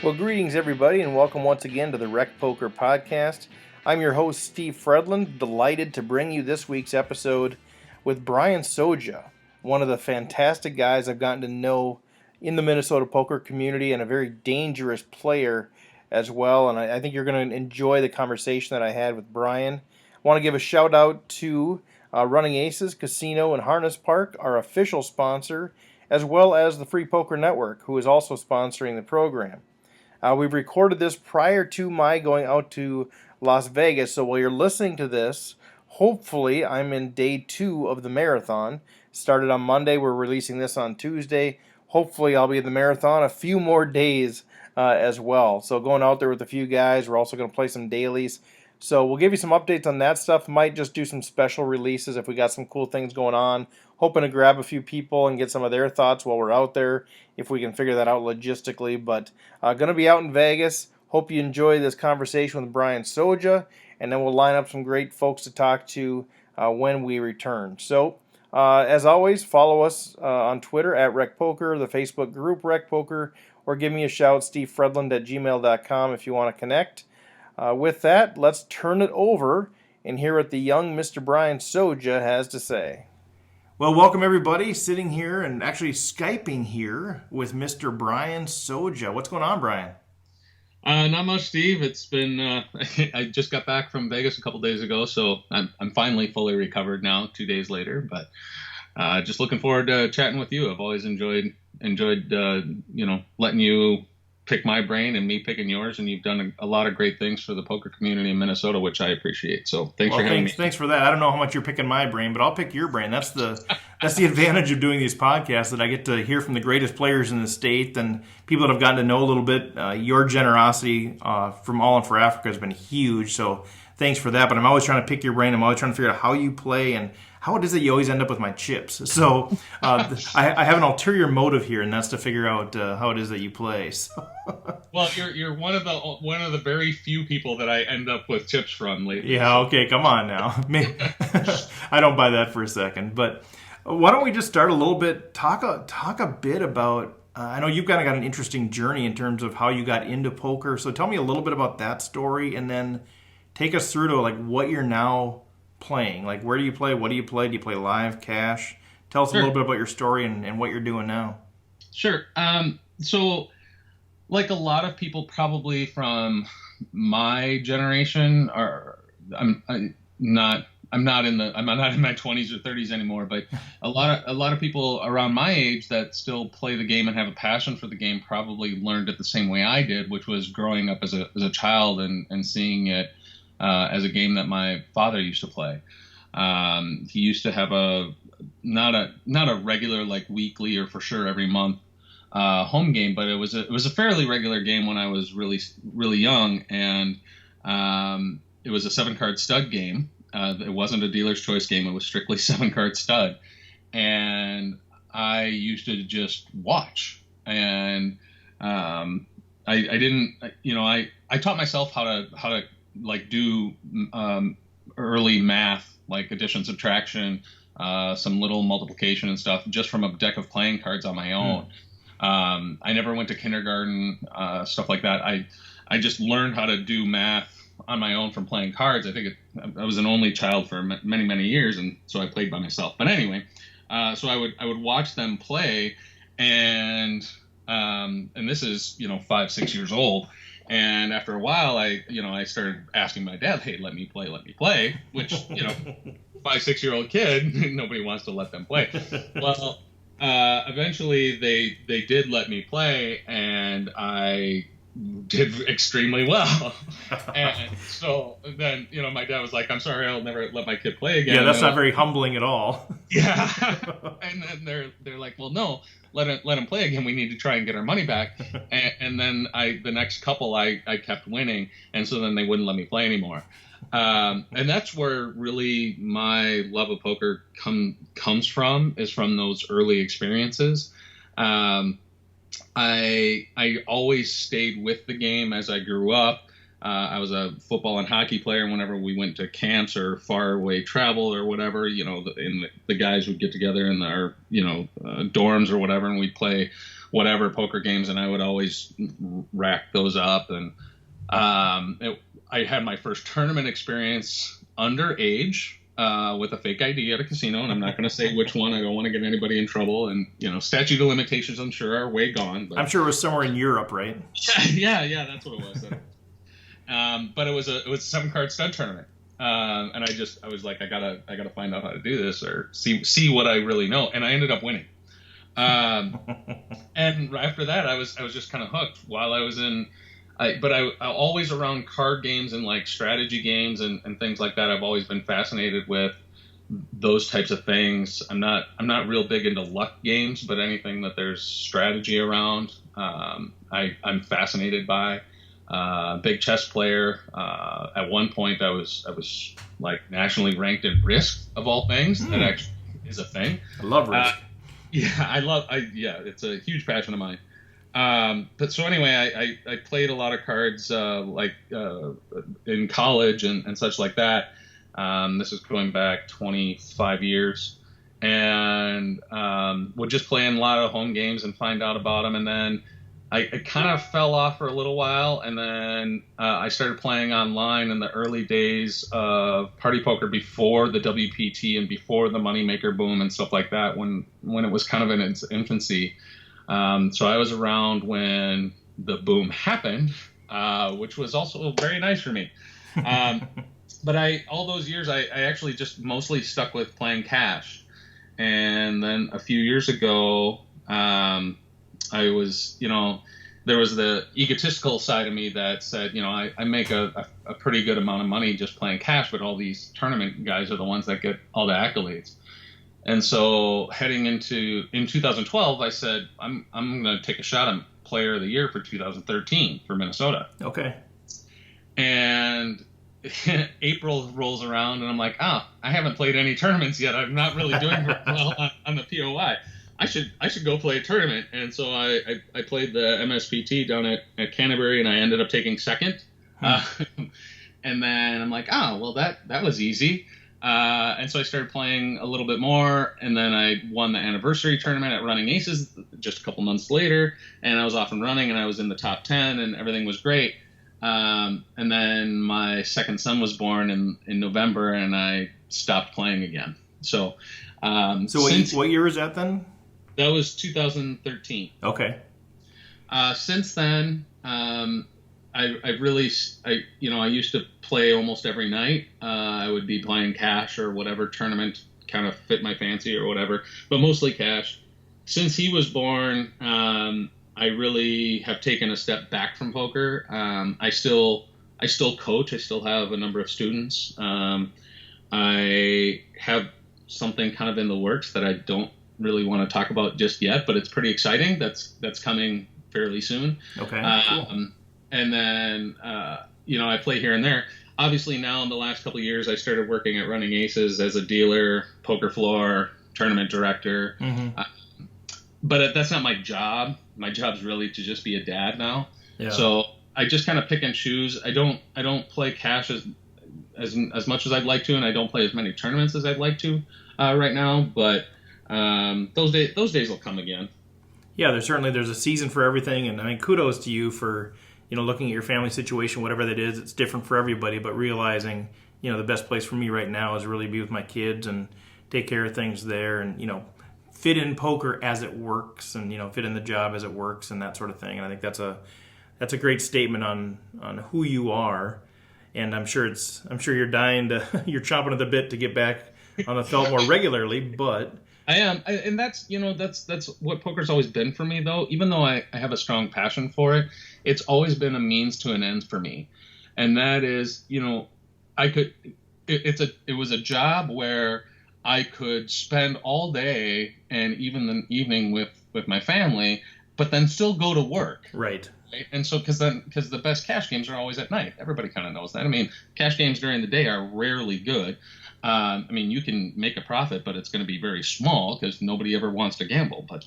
Well, greetings, everybody, and welcome once again to the Rec Poker Podcast. I'm your host, Steve Fredlund, delighted to bring you this week's episode with Brian Soja, one of the fantastic guys I've gotten to know in the Minnesota poker community and a very dangerous player as well. And I think you're going to enjoy the conversation that I had with Brian. I want to give a shout out to Running Aces Casino and Harness Park, our official sponsor, as well as the Free Poker Network, who is also sponsoring the program. We've recorded this prior to my going out to Las Vegas, so while you're listening to this, hopefully I'm in day 2 of the marathon. Started on Monday, we're releasing this on Tuesday. Hopefully I'll be in the marathon a few more days as well. So going out there with a few guys, we're also going to play some dailies. So we'll give you some updates on that stuff. Might just do some special releases if we got some cool things going on. Hoping to grab a few people and get some of their thoughts while we're out there, if we can figure that out logistically. But going to be out in Vegas. Hope you enjoy this conversation with Brian Soja, and then we'll line up some great folks to talk to when we return. So, as always, follow us on Twitter at RecPoker, the Facebook group RecPoker, or give me a shout, stevefredlund@gmail.com if you want to connect. With that, let's turn it over and hear what the young Mr. Brian Soja has to say. Well, welcome everybody, sitting here and actually Skyping here with Mr. Brian Soja. What's going on, Brian? Not much, Steve. It's been, I just got back from Vegas a couple days ago, so I'm finally fully recovered now, 2 days later, but just looking forward to chatting with you. I've always enjoyed letting you pick my brain and me picking yours, and you've done a lot of great things for the poker community in Minnesota, which I appreciate. So thanks for having me. Thanks for that. I don't know how much you're picking my brain, but I'll pick your brain. That's the advantage of doing these podcasts, that I get to hear from the greatest players in the state and people that I've gotten to know a little bit. Your generosity from All In for Africa has been huge, so thanks for that. But I'm always trying to pick your brain. I'm always trying to figure out how you play and how it is that you always end up with my chips. So I have an ulterior motive here, and that's to figure out how it is that you play. So. Well, you're one of the very few people that I end up with chips from lately. Yeah, okay, come on now. I don't buy that for a second. But why don't we just start a little bit, talk a bit about, I know you've kind of got an interesting journey in terms of how you got into poker. So tell me a little bit about that story, and then take us through to like what you're now playing. Like, where do you play? What do you play? Do you play live, cash? Tell us a little bit about your story and what you're doing now. Sure. So, like a lot of people probably from my generation, I'm not in my 20s or 30s anymore, but a lot of people around my age that still play the game and have a passion for the game probably learned it the same way I did, which was growing up as a child and seeing it as a game that my father used to play. He used to have not a regular, like weekly or for sure every month home game, but it was a fairly regular game when I was really, really young, and it was a 7-card stud game. It wasn't a dealer's choice game. It was strictly 7-card stud, and I used to just watch, and I didn't, I taught myself how to like do early math, like addition, subtraction, some little multiplication and stuff, just from a deck of playing cards on my own. I never went to kindergarten, stuff like that. I just learned how to do math on my own from playing cards. I think I was an only child for many, many years, and so I played by myself. But anyway, so I would watch them play, and this is 5-6 years old. And after a while, I started asking my dad, "Hey, let me play," which 5-6-year-old kid, nobody wants to let them play. Well, eventually they did let me play, and I did extremely well. And so then, my dad was like, "I'm sorry, I'll never let my kid play again." Yeah, that's not very humbling at all. Yeah. And then they're like, "Well, no, let him play again. We need to try and get our money back." And then the next couple I kept winning, and so then they wouldn't let me play anymore. And that's where really my love of poker comes from, is from those early experiences. I always stayed with the game as I grew up. I was a football and hockey player. Whenever we went to camps or far away travel or whatever, the guys would get together in our, dorms or whatever, and we'd play whatever poker games, and I would always rack those up. And I had my first tournament experience underage with a fake ID at a casino, and I'm not going to say which one. I don't want to get anybody in trouble. And statute of limitations, I'm sure, are way gone. But... I'm sure it was somewhere in Europe, right? yeah, that's what it was. But it was a 7-card stud tournament, and I was like, I gotta find out how to do this or see what I really know, and I ended up winning. And after that, I was just kind of hooked while I was in. But I always around card games and like strategy games and things like that. I've always been fascinated with those types of things. I'm not real big into luck games, but anything that there's strategy around, I'm fascinated by. Big chess player. At one point, I was like nationally ranked in Risk of all things. That actually is a thing. I love Risk. It's a huge passion of mine. But so anyway, I played a lot of cards in college and such like that. This is going back 25 years, and would just play in a lot of home games and find out about them. And then I kind of fell off for a little while, and then I started playing online in the early days of party poker before the WPT and before the moneymaker boom and stuff like that, when it was kind of in its infancy. So I was around when the boom happened, which was also very nice for me. But all those years, I actually just mostly stuck with playing cash. And then a few years ago, I was, there was the egotistical side of me that said, I make a pretty good amount of money just playing cash, but all these tournament guys are the ones that get all the accolades. And so heading in 2012, I said, I'm going to take a shot at Player of the Year for 2013 for Minnesota. Okay. And April rolls around, and I'm like, I haven't played any tournaments yet. I'm not really doing very well on the POI. I should go play a tournament. And so I played the MSPT down at Canterbury, and I ended up taking second. And then I'm like, well, that was easy. And so I started playing a little bit more, and then I won the anniversary tournament at Running Aces just a couple months later, and I was off and running, and I was in the top 10, and everything was great. And then my second son was born in November, and I stopped playing again. So what year was that then? That was 2013. Okay. Since then, I used to play almost every night. I would be playing cash or whatever tournament kind of fit my fancy or whatever, but mostly cash. Since he was born, I really have taken a step back from poker. I still coach. I still have a number of students. I have something kind of in the works that I don't really want to talk about just yet, but it's pretty exciting. That's coming fairly soon. Okay. Cool. And then, I play here and there. Obviously, now in the last couple of years, I started working at Running Aces as a dealer, poker floor, tournament director. Mm-hmm. But that's not my job. My job's really to just be a dad now. Yeah. So I just kind of pick and choose. I don't play cash as much as I'd like to, and I don't play as many tournaments as I'd like to right now. But those days will come again. Yeah, there's a season for everything, and I mean, kudos to you for looking at your family situation, whatever that is. It's different for everybody, but realizing the best place for me right now is really be with my kids and take care of things there, and fit in poker as it works, and fit in the job as it works, and that sort of thing. And I think that's a great statement on who you are. And I'm sure you're you're chomping at the bit to get back on the felt more regularly, but I am, and that's what poker's always been for me, though. Even though I have a strong passion for it, it's always been a means to an end for me, and that is, it was a job where I could spend all day and even the evening with my family, but then still go to work. Right. And so, because the best cash games are always at night. Everybody kind of knows that. I mean, cash games during the day are rarely good. I mean, you can make a profit, but it's going to be very small because nobody ever wants to gamble. But,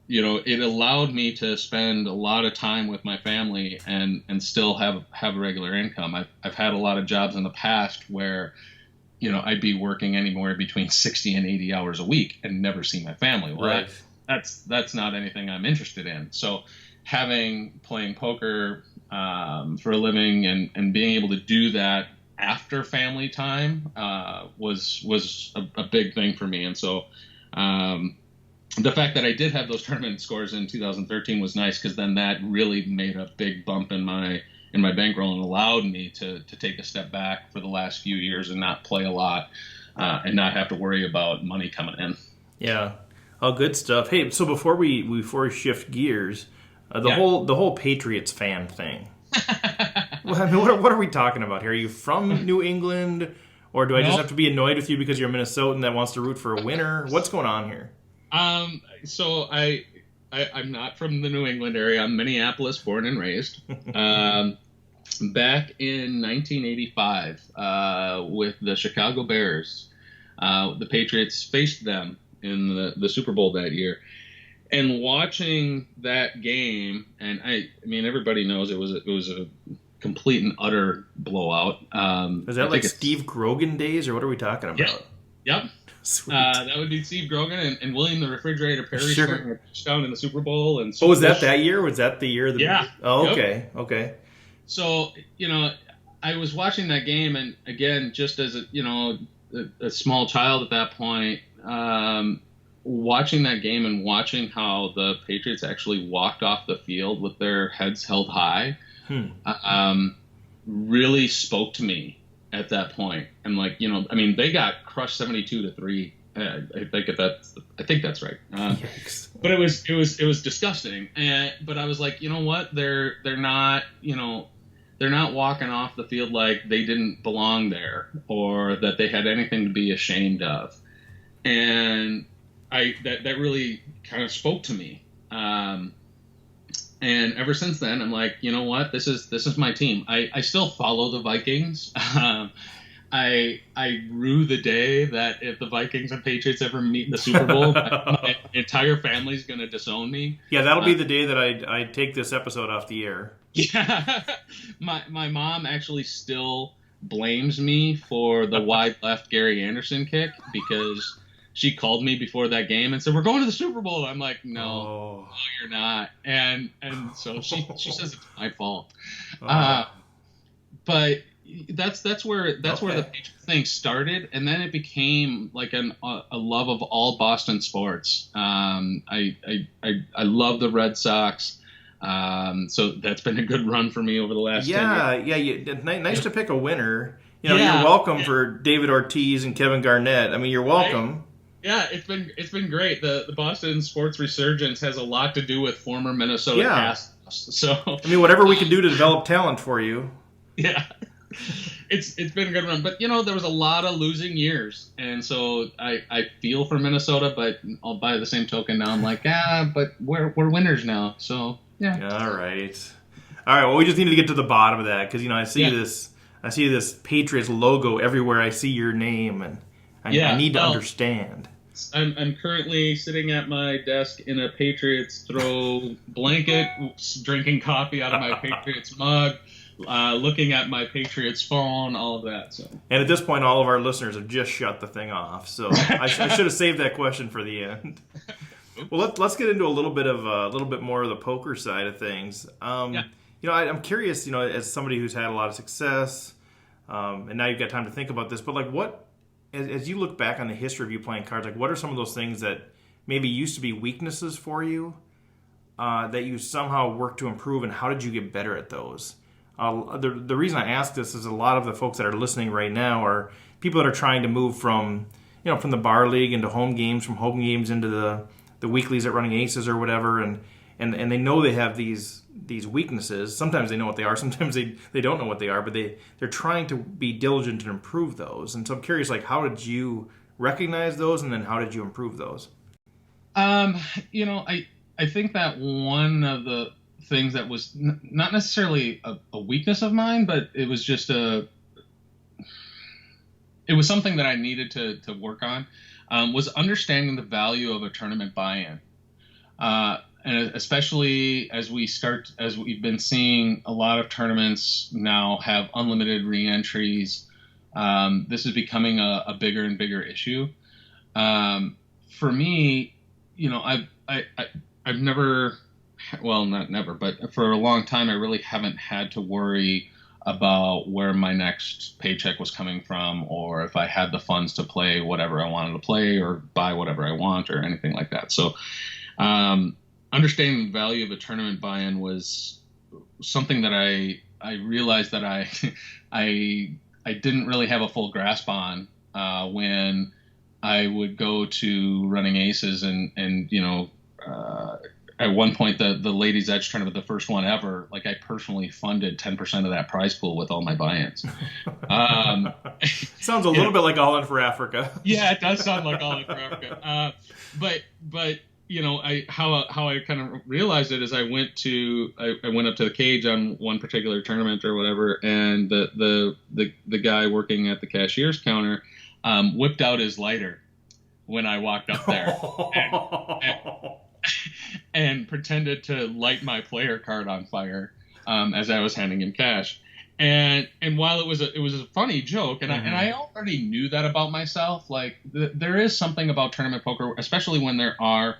it allowed me to spend a lot of time with my family and still have a regular income. I've had a lot of jobs in the past where, I'd be working anywhere between 60 and 80 hours a week and never see my family. Well, right. that's not anything I'm interested in. So playing poker for a living and being able to do that after family time was a big thing for me. And so the fact that I did have those tournament scores in 2013 was nice, because then that really made a big bump in my bankroll and allowed me to take a step back for the last few years and not play a lot and not have to worry about money coming in. Yeah. Oh, good stuff. Hey, so before we shift gears, the whole Patriots fan thing. Well, I mean, what are we talking about here? Are you from New England, or do I just have to be annoyed with you because you're a Minnesotan that wants to root for a winner? What's going on here? So I'm not from the New England area. I'm Minneapolis born and raised. Back in 1985, with the Chicago Bears, the Patriots faced them in the Super Bowl that year. And watching that game, and I mean, everybody knows it was a complete and utter blowout. Is that like Steve Grogan days, or what are we talking about? Yep. That would be Steve Grogan and William the Refrigerator Perry scoring a touchdown in the Super Bowl. And was that year? Was that the year? Yeah. Oh, okay. Yep. Okay. So, I was watching that game, and again, just as a small child at that point, watching that game and watching how the Patriots actually walked off the field with their heads held high, really spoke to me at that point. And they got crushed 72-3. I think that's right. But it was disgusting. But I was like, you know what? They're not walking off the field like they didn't belong there, or that they had anything to be ashamed of. And that really kind of spoke to me. And ever since then, I'm like, you know what? This is my team. I still follow the Vikings. I rue the day that if the Vikings and Patriots ever meet in the Super Bowl, my entire family's going to disown me. Yeah, that'll be the day that I take this episode off the air. Yeah. My mom actually still blames me for the wide left Gary Anderson kick, because she called me before that game and said, "We're going to the Super Bowl." I'm like, no, you're not. And so she says it's my fault. But that's where the Patriots thing started, and then it became like a love of all Boston sports. I love the Red Sox. So that's been a good run for me over the last 10 years. Nice to pick a winner. You're welcome for David Ortiz and Kevin Garnett. I mean, you're welcome. Right? Yeah, it's been great. The Boston sports resurgence has a lot to do with former Minnesota cast. So I mean, whatever we can do to develop talent for you. Yeah. It's been a good run, but there was a lot of losing years, and so I feel for Minnesota, but by the same token, now I'm like, but we're winners now, so yeah. All right. Well, we just need to get to the bottom of that, because I see this Patriots logo everywhere. I see your name, and I need to understand. I'm currently sitting at my desk in a Patriots throw blanket, drinking coffee out of my Patriots mug. Looking at my Patriots phone, all of that. So. And at this point, all of our listeners have just shut the thing off. So I should have saved that question for the end. Well, let's get into a little bit more of the poker side of things. I'm curious. As somebody who's had a lot of success, and now you've got time to think about this. But as you look back on the history of you playing cards, what are some of those things that maybe used to be weaknesses for you that you somehow worked to improve, and how did you get better at those? The reason I ask this is a lot of the folks that are listening right now are people that are trying to move from the bar league into home games, from home games into the weeklies at Running Aces or whatever, and they know they have these weaknesses. Sometimes they know what they are, sometimes they don't know what they are, but they're trying to be diligent and improve those. And so I'm curious, how did you recognize those, and then how did you improve those? I think that one of the things that was not necessarily a weakness of mine, but it was just it was something that I needed to work on, was understanding the value of a tournament buy-in. And especially as we've been seeing a lot of tournaments now have unlimited re-entries, this is becoming a bigger and bigger issue. For me, I've never, well, not never, but for a long time, I really haven't had to worry about where my next paycheck was coming from, or if I had the funds to play whatever I wanted to play or buy whatever I want or anything like that. So, understanding the value of a tournament buy-in was something that I realized that I didn't really have a full grasp on when I would go to running aces and at one point the ladies edge tournament, the first one ever, like I personally funded 10% of that prize pool with all my buy-ins. Sounds a little bit like All In for Africa. Yeah, it does sound like All In for Africa. But how I kind of realized it is I went up to the cage on one particular tournament or whatever, and the guy working at the cashier's counter whipped out his lighter when I walked up there and pretended to light my player card on fire as I was handing him cash. And while it was a funny joke, and I already knew that about myself, like there is something about tournament poker, especially when there are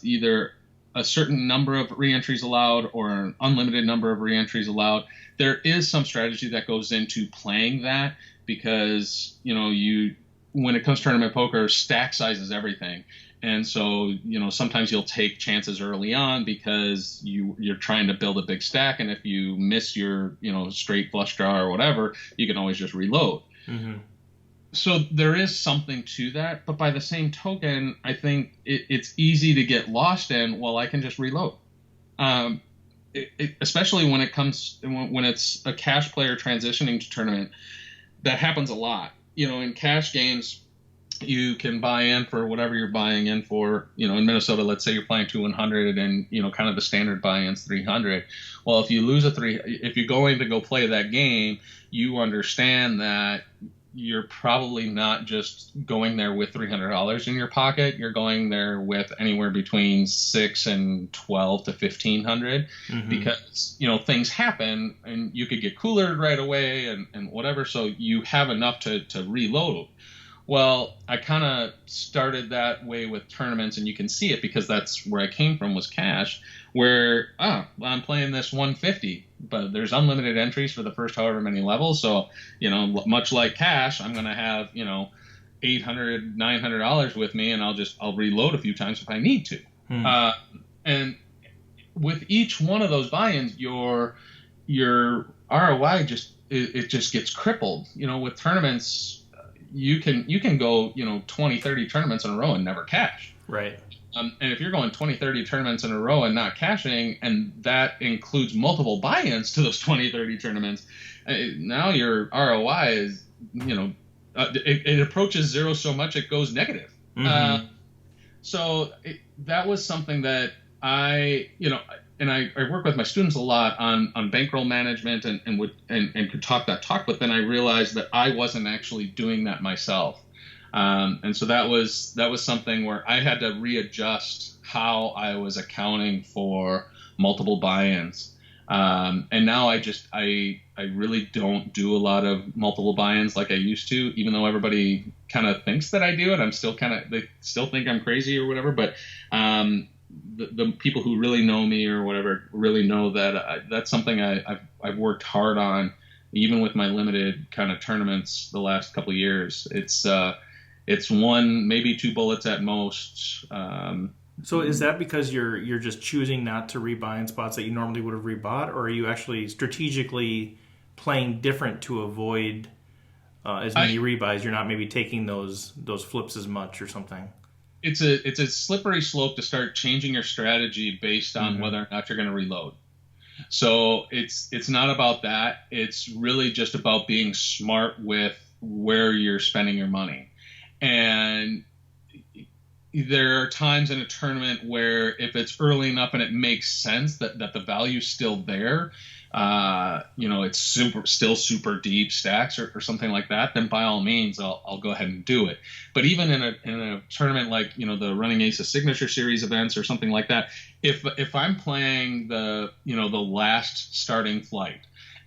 either a certain number of reentries allowed or an unlimited number of reentries allowed. There is some strategy that goes into playing that, because when it comes to tournament poker, stack size is everything. And so, sometimes you'll take chances early on because you're trying to build a big stack. And if you miss your, straight flush draw or whatever, you can always just reload. Mm-hmm. So there is something to that. But by the same token, I think it's easy to get lost in, well, I can just reload. Especially when it's a cash player transitioning to tournament, that happens a lot. In cash games, you can buy in for whatever you're buying in for. In Minnesota, let's say you're playing to 100 and, kind of the standard buy-in's 300. Well, if you lose if you're going to go play that game, you understand that you're probably not just going there with $300 in your pocket. You're going there with anywhere between $600 and $1,200 to $1,500, because, things happen and you could get coolered right away and whatever. So you have enough to reload. Well, I kind of started that way with tournaments, and you can see it because that's where I came from, was cash, where, I'm playing this 150, but there's unlimited entries for the first however many levels. So, much like cash, I'm going to have, $800, $900 with me, and I'll reload a few times if I need to. And with each one of those buy-ins, your ROI just gets crippled. With tournaments, you can go 20, 30 tournaments in a row and never cash. Right. And if you're going 20, 30 tournaments in a row and not cashing, and that includes multiple buy-ins to those 20, 30 tournaments, now your ROI is, it approaches zero so much it goes negative. So that was something that I work with my students a lot on bankroll management and could talk that talk, but then I realized that I wasn't actually doing that myself. And so that was something where I had to readjust how I was accounting for multiple buy-ins. And now I really don't do a lot of multiple buy-ins like I used to, even though everybody kind of thinks that I do it. They still think I'm crazy or whatever, but, the people who really know me or whatever really know that that's something I've worked hard on, even with my limited kind of tournaments the last couple of years. It's one, maybe two bullets at most. So is that because you're just choosing not to rebuy in spots that you normally would have rebought, or are you actually strategically playing different to avoid as many rebuys? You're not maybe taking those flips as much or something? It's a slippery slope to start changing your strategy based on whether or not you're going to reload. So it's not about that. It's really just about being smart with where you're spending your money. And there are times in a tournament where if it's early enough and it makes sense that the value's still there, it's still super deep stacks or something like that, then by all means, I'll go ahead and do it. But even in a tournament like, the Running Aces Signature Series events or something like that, if I'm playing the last starting flight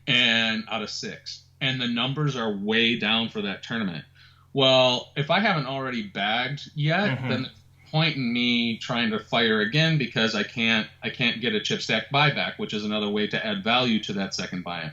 and out of 6, and the numbers are way down for that tournament, well, if I haven't already bagged yet, then point in me trying to fire again because I can't get a chip stack buyback, which is another way to add value to that second buy-in.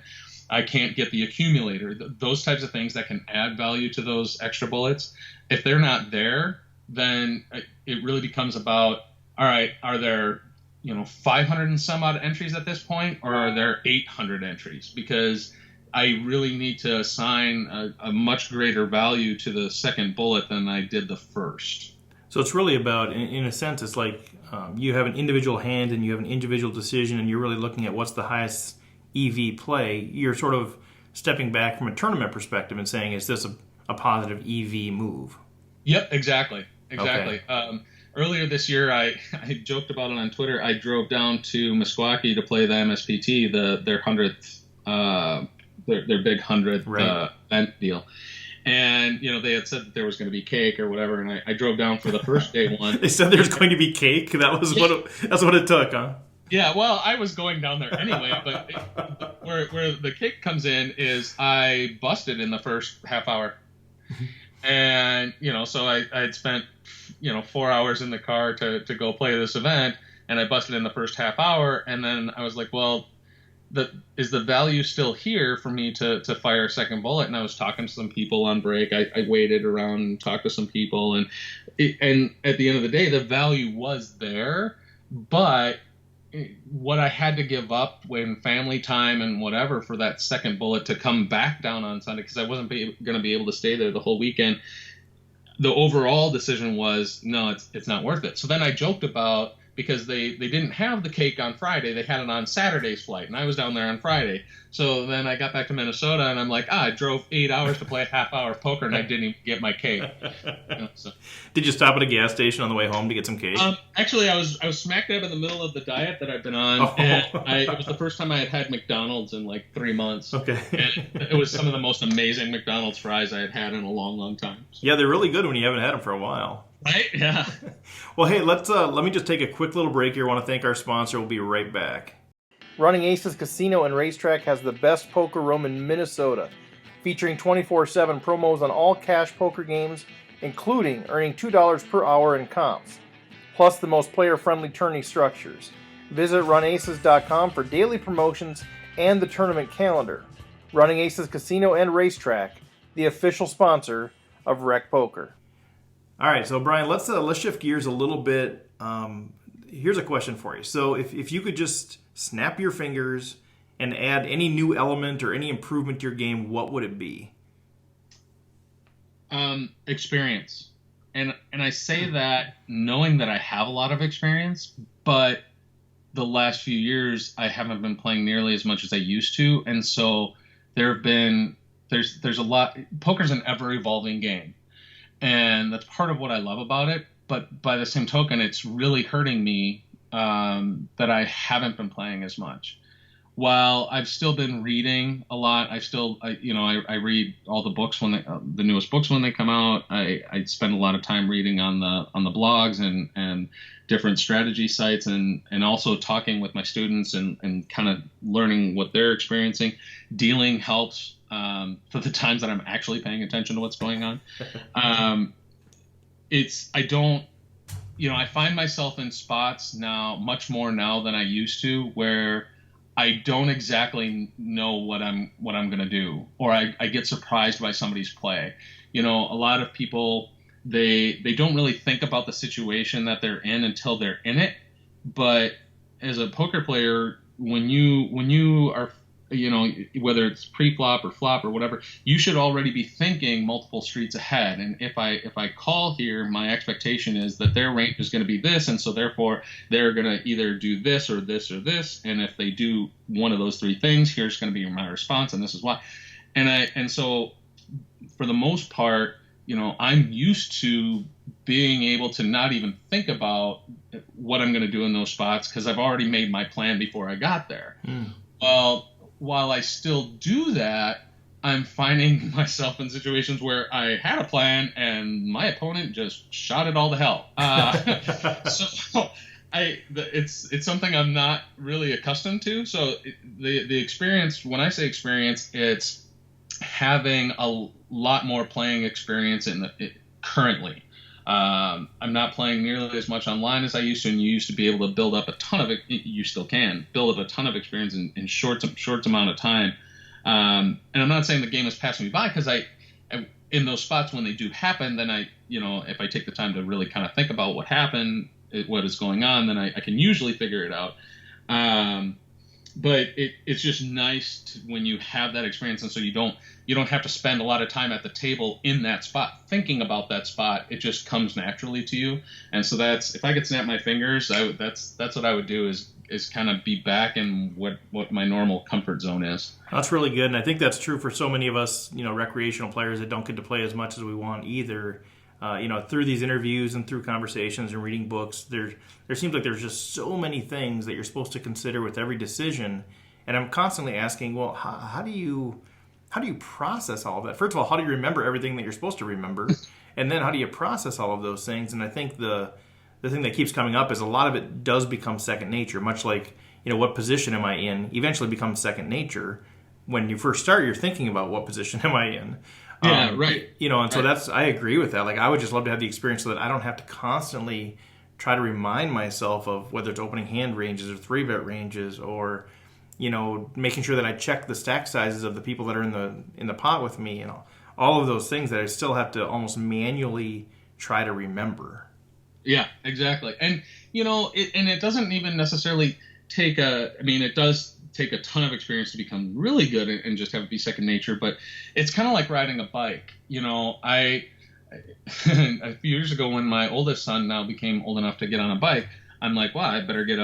I can't get the accumulator. Those types of things that can add value to those extra bullets. If they're not there, then it really becomes about, all right, are there 500 and some odd entries at this point, or are there 800 entries? Because I really need to assign a much greater value to the second bullet than I did the first. So it's really about, in a sense, it's like you have an individual hand and you have an individual decision, and you're really looking at what's the highest EV play. You're sort of stepping back from a tournament perspective and saying, is this a positive EV move? Yep, exactly. Okay. Earlier this year, I joked about it on Twitter. I drove down to Meskwaki to play the MSPT, their 100th, their big 100th event deal. And, they had said that there was going to be cake or whatever, and I drove down for the first day one. They said there was going to be cake? That's what it took, huh? Yeah, well, I was going down there anyway, but where the kick comes in is I busted in the first half hour. And, so I'd spent, 4 hours in the car to go play this event, and I busted in the first half hour, and then I was like, well, is the value still here for me to fire a second bullet? And I was talking to some people on break. I waited around and talked to some people, and at the end of the day, the value was there, but what I had to give up when family time and whatever for that second bullet to come back down on Sunday, because I wasn't going to be able to stay there the whole weekend. The overall decision was, no, it's not worth it. So then I joked about, because they didn't have the cake on Friday, they had it on Saturday's flight, and I was down there on Friday. So then I got back to Minnesota, and I'm like, I drove 8 hours to play a half-hour poker, and I didn't even get my cake. So. Did you stop at a gas station on the way home to get some cake? Actually, I was smack dab in the middle of the diet that I've been on, and it was the first time I had McDonald's in like 3 months. Okay. And it was some of the most amazing McDonald's fries I had in a long, long time. So. Yeah, they're really good when you haven't had them for a while. Right? Yeah. Well, hey, let me just take a quick little break here. I want to thank our sponsor. We'll be right back. Running Aces Casino and Racetrack has the best poker room in Minnesota, featuring 24/7 promos on all cash poker games, including earning $2 per hour in comps, plus the most player-friendly tourney structures. Visit runaces.com for daily promotions and the tournament calendar. Running Aces Casino and Racetrack, the official sponsor of Rec Poker. All right, so Brian, let's shift gears a little bit. Here's a question for you. So if you could just snap your fingers and add any new element or any improvement to your game, what would it be? Experience. And I say that knowing that I have a lot of experience, but the last few years I haven't been playing nearly as much as I used to, and so there's a lot. Poker's an ever evolving game. And that's part of what I love about it. But by the same token, it's really hurting me that I haven't been playing as much. While I've still been reading a lot, I read all the books when the newest books when they come out. I spend a lot of time reading on the blogs and different strategy sites, and also talking with my students and kind of learning what they're experiencing. Dealing helps. For the times that I'm actually paying attention to what's going on. I find myself in spots now, much more now than I used to, where I don't exactly know what I'm going to do, or I get surprised by somebody's play. A lot of people, they don't really think about the situation that they're in until they're in it. But as a poker player, when you are, whether it's pre-flop or flop or whatever, you should already be thinking multiple streets ahead. And if I call here, my expectation is that their range is going to be this, and so therefore they're going to either do this or this or this. And if they do one of those three things, here's going to be my response, and this is why. And so for the most part, I'm used to being able to not even think about what I'm going to do in those spots because I've already made my plan before I got there. Well, while I still do that, I'm finding myself in situations where I had a plan and my opponent just shot it all to hell. So it's something I'm not really accustomed to. So the experience, when I say experience, it's having a lot more playing experience currently. I'm not playing nearly as much online as I used to, and you used to be able to build up a ton of it. You still can build up a ton of experience in short amount of time. And I'm not saying the game is passing me by, because I in those spots when they do happen, then if I take the time to really kind of think about what happened, what is going on, then I can usually figure it out. But it's just nice when you have that experience, and so you don't have to spend a lot of time at the table in that spot thinking about that spot. It just comes naturally to you. And so that's, if I could snap my fingers, that's what I would do, is kind of be back in what my normal comfort zone is. That's really good, and I think that's true for so many of us, recreational players that don't get to play as much as we want either. Through these interviews and through conversations and reading books, there seems like there's just so many things that you're supposed to consider with every decision. And I'm constantly asking, well, how do you process all of that? First of all, how do you remember everything that you're supposed to remember? And then how do you process all of those things? And I think the thing that keeps coming up is a lot of it does become second nature, much like, what position am I in eventually becomes second nature. When you first start, you're thinking about what position am I in. Yeah, right. And so I agree with that. Like, I would just love to have the experience so that I don't have to constantly try to remind myself of whether it's opening hand ranges or 3-bet ranges, or, making sure that I check the stack sizes of the people that are in the pot with me, all of those things that I still have to almost manually try to remember. Yeah, exactly. And, it doesn't even necessarily it does take a ton of experience to become really good and just have it be second nature, but it's kind of like riding a bike. A few years ago, when my oldest son now became old enough to get on a bike, I'm like, well, I better get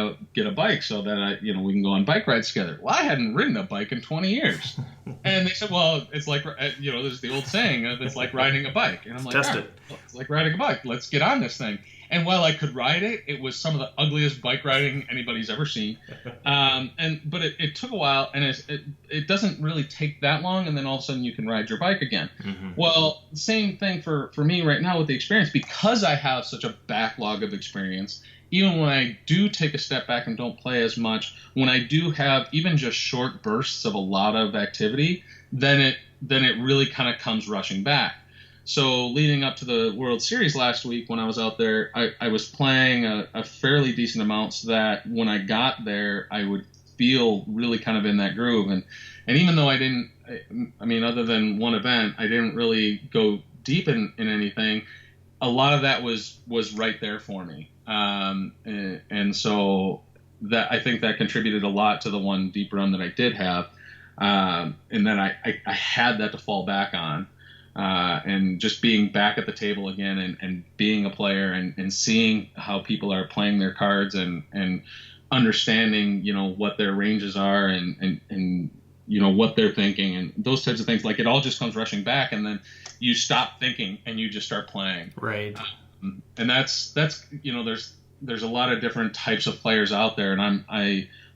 a bike so that we can go on bike rides together. Well, I hadn't ridden a bike in 20 years. And they said, well, it's like, there's the old saying of it's like riding a bike. And I'm like, Test it. Well, it's like riding a bike. Let's get on this thing. And while I could ride it, it was some of the ugliest bike riding anybody's ever seen. But it took a while, and it doesn't really take that long, and then all of a sudden you can ride your bike again. Mm-hmm. Well, same thing for me right now with the experience, because I have such a backlog of experience. Even when I do take a step back and don't play as much, when I do have even just short bursts of a lot of activity, then it really kind of comes rushing back. So leading up to the World Series last week, when I was out there, I was playing a fairly decent amount, so that when I got there, I would feel really kind of in that groove. And even though other than one event, I didn't really go deep in anything, a lot of that was right there for me. And so that, I think that contributed a lot to the one deep run that I did have. And then I had that to fall back on. And just being back at the table again, and being a player, and seeing how people are playing their cards, and understanding, what their ranges are, and what they're thinking, and those types of things. Like, it all just comes rushing back, and then you stop thinking and you just start playing. Right. And that's there's a lot of different types of players out there, and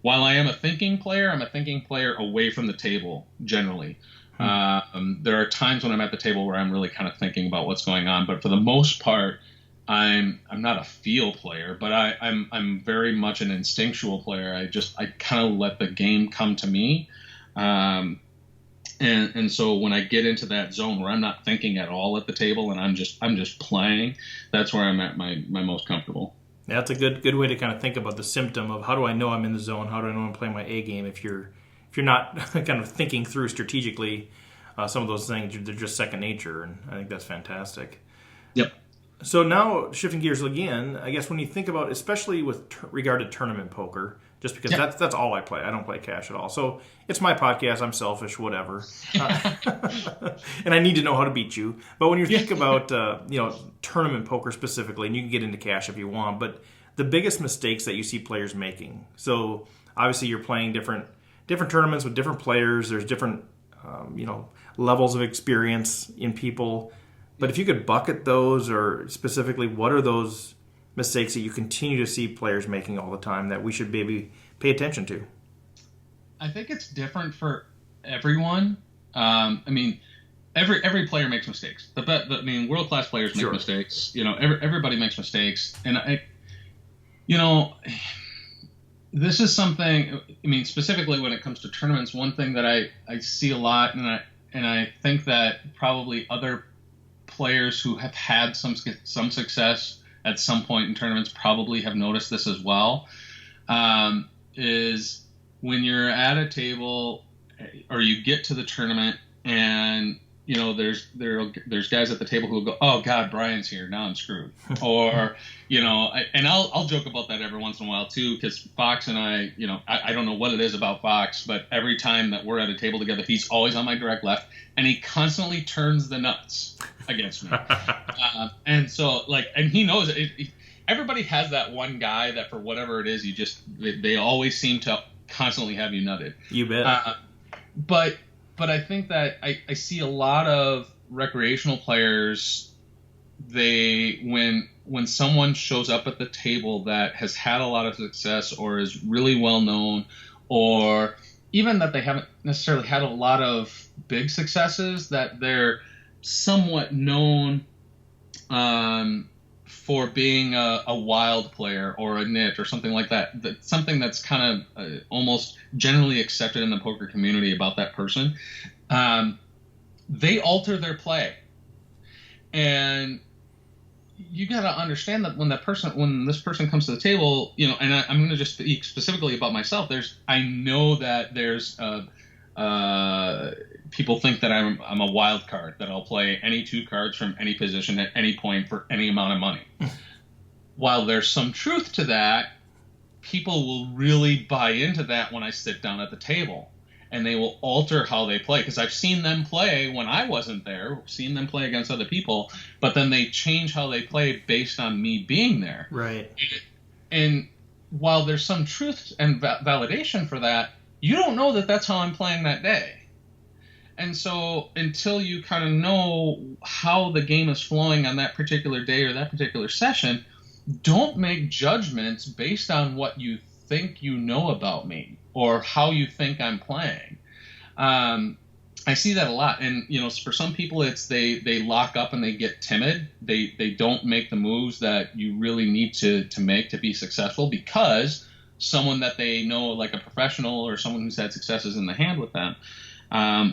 while I am a thinking player, I'm a thinking player away from the table generally. There are times when I'm at the table where I'm really kind of thinking about what's going on, but for the most part, I'm not a feel player, but I'm very much an instinctual player. I kind of let the game come to me, and so when I get into that zone where I'm not thinking at all at the table, and I'm just playing, that's where I'm at my most comfortable. Yeah, that's a good way to kind of think about the symptom of, how do I know I'm in the zone? How do I know I'm playing my A game? If you're not kind of thinking through strategically some of those things, they're just second nature, and I think that's fantastic. Yep. So now, shifting gears again, I guess when you think about, especially with regard to tournament poker, just because that's all I play. I don't play cash at all. So it's my podcast. I'm selfish, whatever. And I need to know how to beat you. But when you think about tournament poker specifically, and you can get into cash if you want, but the biggest mistakes that you see players making. So obviously you're playing different tournaments with different players. There's different levels of experience in people. But if you could bucket those, or specifically, what are those mistakes that you continue to see players making all the time that we should maybe pay attention to? I think it's different for everyone. Every player makes mistakes. World-class players make mistakes. Everybody makes mistakes. And this is something, specifically when it comes to tournaments, one thing that I see a lot, and I think that probably other players who have had some success at some point in tournaments probably have noticed this as well, is when you're at a table or you get to the tournament and there's guys at the table who will go, oh God, Brian's here, now I'm screwed. Or and I'll joke about that every once in a while too, because Fox and I don't know what it is about Fox, but every time that we're at a table together, he's always on my direct left and he constantly turns the nuts against me. And so and he knows it. Everybody has that one guy that for whatever it is, they always seem to constantly have you nutted. You bet. But I think that I see a lot of recreational players, when someone shows up at the table that has had a lot of success or is really well known, or even that they haven't necessarily had a lot of big successes, that they're somewhat known for being a wild player or a nit or something like that. Something that's kind of almost generally accepted in the poker community about that person. They alter their play, and you got to understand that when this person comes to the table, and I'm going to just speak specifically about myself. I know that there's people think that I'm a wild card, that I'll play any two cards from any position at any point for any amount of money. While there's some truth to that, people will really buy into that when I sit down at the table, and they will alter how they play, because I've seen them play when I wasn't there, seen them play against other people, but then they change how they play based on me being there. Right. And while there's some truth and validation for that, you don't know that that's how I'm playing that day. And so until you kind of know how the game is flowing on that particular day or that particular session, don't make judgments based on what you think you know about me or how you think I'm playing. I see that a lot. And, for some people, it's they lock up and they get timid. They don't make the moves that you really need to make to be successful, because someone that they know, like a professional or someone who's had successes in the hand with them.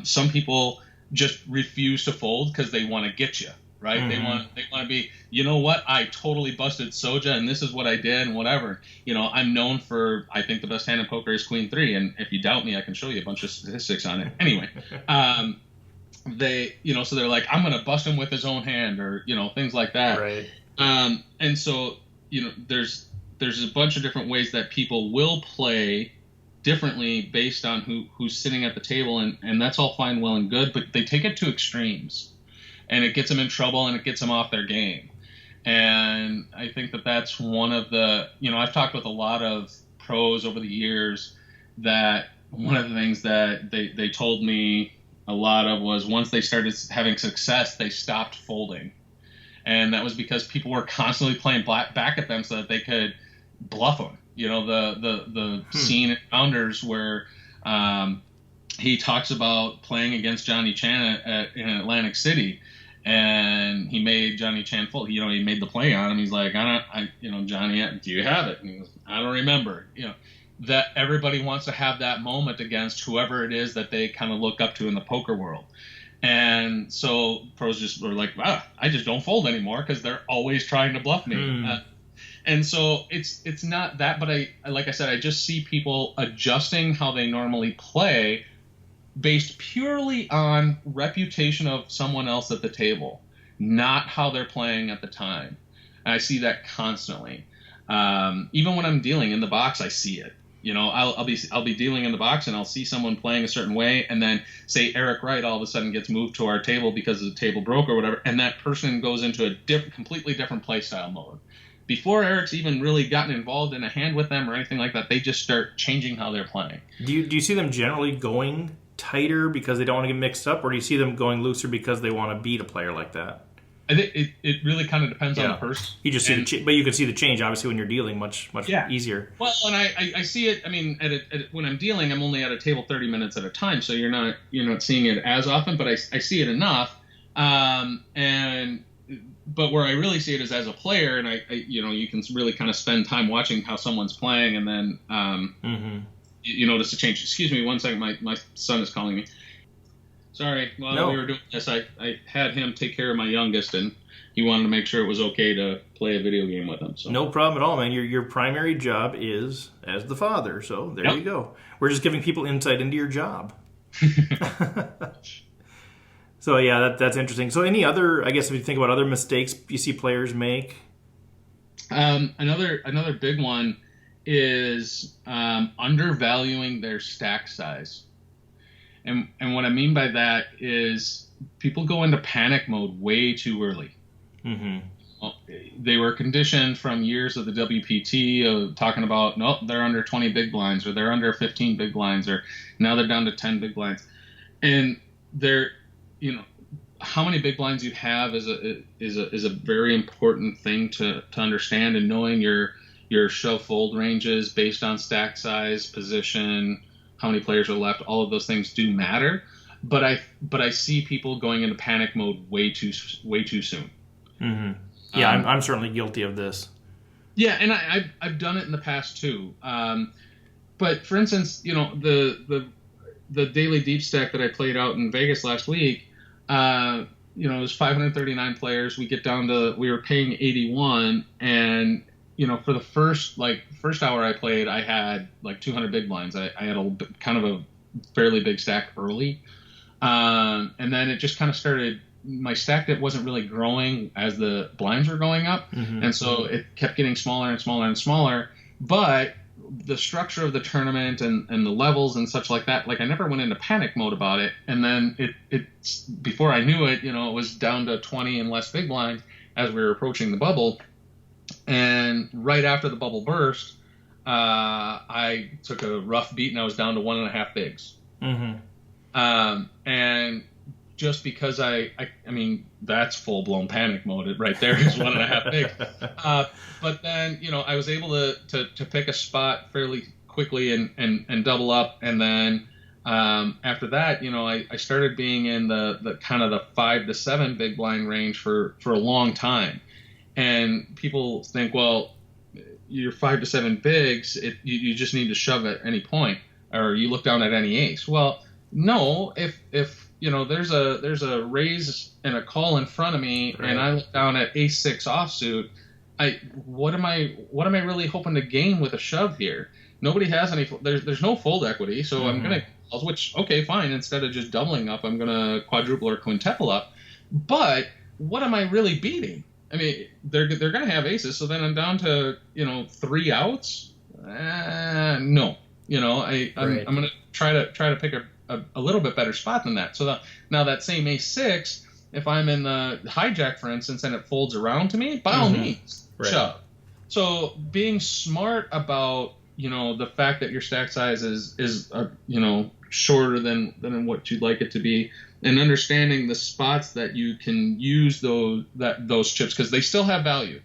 Some people just refuse to fold because they want to get you, right? Mm-hmm. They want to be, you know what? I totally busted Soja, and this is what I did, and whatever. I'm known for, I think the best hand in poker is Queen 3, and if you doubt me, I can show you a bunch of statistics on it. Anyway, so they're like, I'm going to bust him with his own hand, or things like that. Right. And so there's a bunch of different ways that people will play differently based on who's sitting at the table, and that's all fine, well, and good, but they take it to extremes, and it gets them in trouble, and it gets them off their game. And I think that that's one of the, I've talked with a lot of pros over the years, that one of the things that they told me a lot of was, once they started having success, they stopped folding. And that was because people were constantly playing back at them so that they could bluff them. The scene at Founders where he talks about playing against Johnny Chan in Atlantic City, and he made Johnny Chan fold. He made the play on him. He's like, Johnny, do you have it? And he goes, I don't remember. That everybody wants to have that moment against whoever it is that they kind of look up to in the poker world. And so pros just were like, wow, I just don't fold anymore because they're always trying to bluff me. And so it's not that, but like I said, I just see people adjusting how they normally play based purely on reputation of someone else at the table, not how they're playing at the time. And I see that constantly. Even when I'm dealing in the box, I see it. I'll be dealing in the box, and I'll see someone playing a certain way, and then say Eric Wright all of a sudden gets moved to our table because the table broke or whatever, and that person goes into a completely different play style mode. Before Eric's even really gotten involved in a hand with them or anything like that, they just start changing how they're playing. Do you see them generally going tighter because they don't want to get mixed up, or do you see them going looser because they want to beat a player like that? I think it really kind of depends on the person. You just see but you can see the change obviously when you're dealing much easier. Well, and I see it. I mean, when I'm dealing, I'm only at a table 30 minutes at a time, so you're not seeing it as often, but I see it enough. But where I really see it is as a player, and I you can really kind of spend time watching how someone's playing, and then you notice a change. Excuse me, 1 second. My son is calling me. Sorry. While No. we were doing this, I had him take care of my youngest, and he wanted to make sure it was okay to play a video game with him. So. No problem at all, man. Your primary job is as the father, so there you go. We're just giving people insight into your job. So yeah, that's interesting. So any other, I guess if you think about other mistakes you see players make? Another big one is undervaluing their stack size. And what I mean by that is people go into panic mode way too early. Mm-hmm. They were conditioned from years of the WPT of talking about, no, they're under 20 big blinds, or they're under 15 big blinds, or now they're down to 10 big blinds. And they're, how many big blinds you have is a very important thing to understand, and knowing your shove fold ranges based on stack size, position, how many players are left, all of those things do matter. But I see people going into panic mode way too soon. Mm-hmm. Yeah, I'm certainly guilty of this. Yeah, and I've done it in the past too. But for instance, the daily deep stack that I played out in Vegas last week, it was 539 players. We were paying 81, and for the first hour I played, I had like 200 big blinds. I had kind of a fairly big stack early, and then it just kind of started. My stack that wasn't really growing as the blinds were going up, mm-hmm. and so it kept getting smaller and smaller and smaller. But the structure of the tournament and the levels and such like that, like I never went into panic mode about it. And then it before I knew it, it was down to 20 and less big blinds as we were approaching the bubble. And right after the bubble burst, I took a rough beat and I was down to 1.5 bigs. Mm-hmm. And just because I mean, that's full blown panic mode right there is 1.5 big. But then, I was able to pick a spot fairly quickly and double up. And then, after that, I started being in the kind of the 5 to 7 big blind range for a long time. And people think, well, you're 5 to 7 bigs, you just need to shove at any point, or you look down at any ace. Well, no, if there's a raise and a call in front of me, right, and I look down at ace-6 offsuit, what am I really hoping to gain with a shove here? Nobody has any. There's no fold equity, so mm-hmm. I'm gonna. Okay, fine. Instead of just doubling up, I'm gonna quadruple or quintuple up. But what am I really beating? I mean, they're gonna have aces, so then I'm down to 3 outs. No, I'm gonna try to pick a little bit better spot than that. So now that same ace-6, if I'm in the hijack, for instance, and it folds around to me, by all means, right, shove. So being smart about the fact that your stack size is shorter than what you'd like it to be, and understanding the spots that you can use those chips, because they still have value.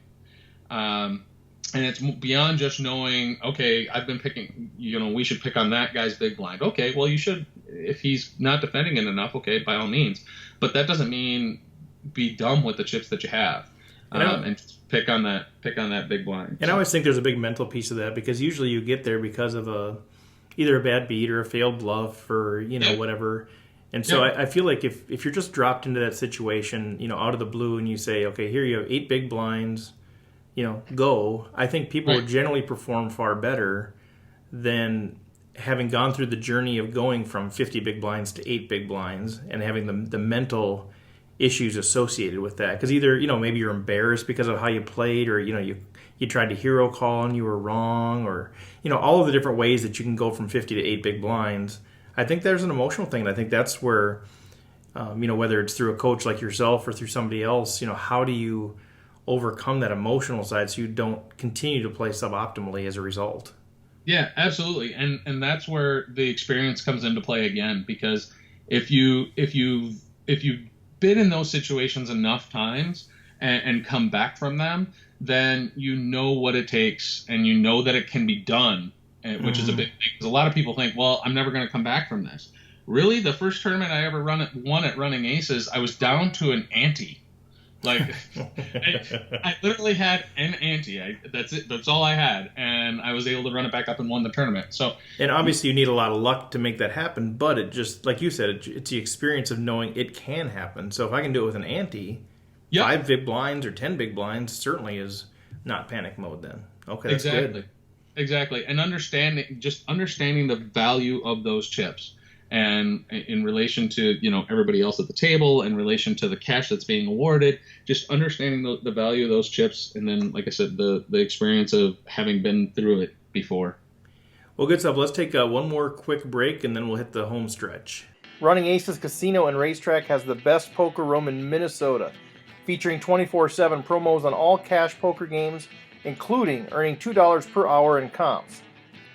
And it's beyond just knowing, okay, I've been picking, we should pick on that guy's big blind. Okay, well, you should, if he's not defending it enough, okay, by all means. But that doesn't mean be dumb with the chips that you have, and pick on that big blind. And I always think there's a big mental piece of that, because usually you get there because of either a bad beat or a failed bluff or, whatever. And so I feel like if you're just dropped into that situation, out of the blue, and you say, okay, here you have 8 big blinds, go. I think people would generally perform far better than having gone through the journey of going from 50 big blinds to 8 big blinds and having the mental issues associated with that. Because either, maybe you're embarrassed because of how you played, or, you tried to hero call and you were wrong, or, all of the different ways that you can go from 50 to 8 big blinds. I think there's an emotional thing. And I think that's where, whether it's through a coach like yourself or through somebody else, how do you overcome that emotional side so you don't continue to play suboptimally as a result? Yeah, absolutely. And that's where the experience comes into play again, because if you've been in those situations enough times and come back from them, then you know what it takes, and you know that it can be done, which is a big thing. Because a lot of people think, well, I'm never going to come back from this. Really, the first tournament I ever won at running aces, I was down to an ante. Like, I literally had an ante. That's it. That's all I had, and I was able to run it back up and won the tournament. So, and obviously, you need a lot of luck to make that happen. But it just, like you said, it's the experience of knowing it can happen. So if I can do it with an ante, yep. 5 big blinds or 10 big blinds certainly is not panic mode. Then okay, that's exactly, good. Exactly, and understanding the value of those chips. And in relation to, everybody else at the table, in relation to the cash that's being awarded, just understanding the value of those chips, and then, like I said, the experience of having been through it before. Well, good stuff. Let's take one more quick break, and then we'll hit the home stretch. Running Aces Casino and Racetrack has the best poker room in Minnesota, featuring 24/7 promos on all cash poker games, including earning $2 per hour in comps,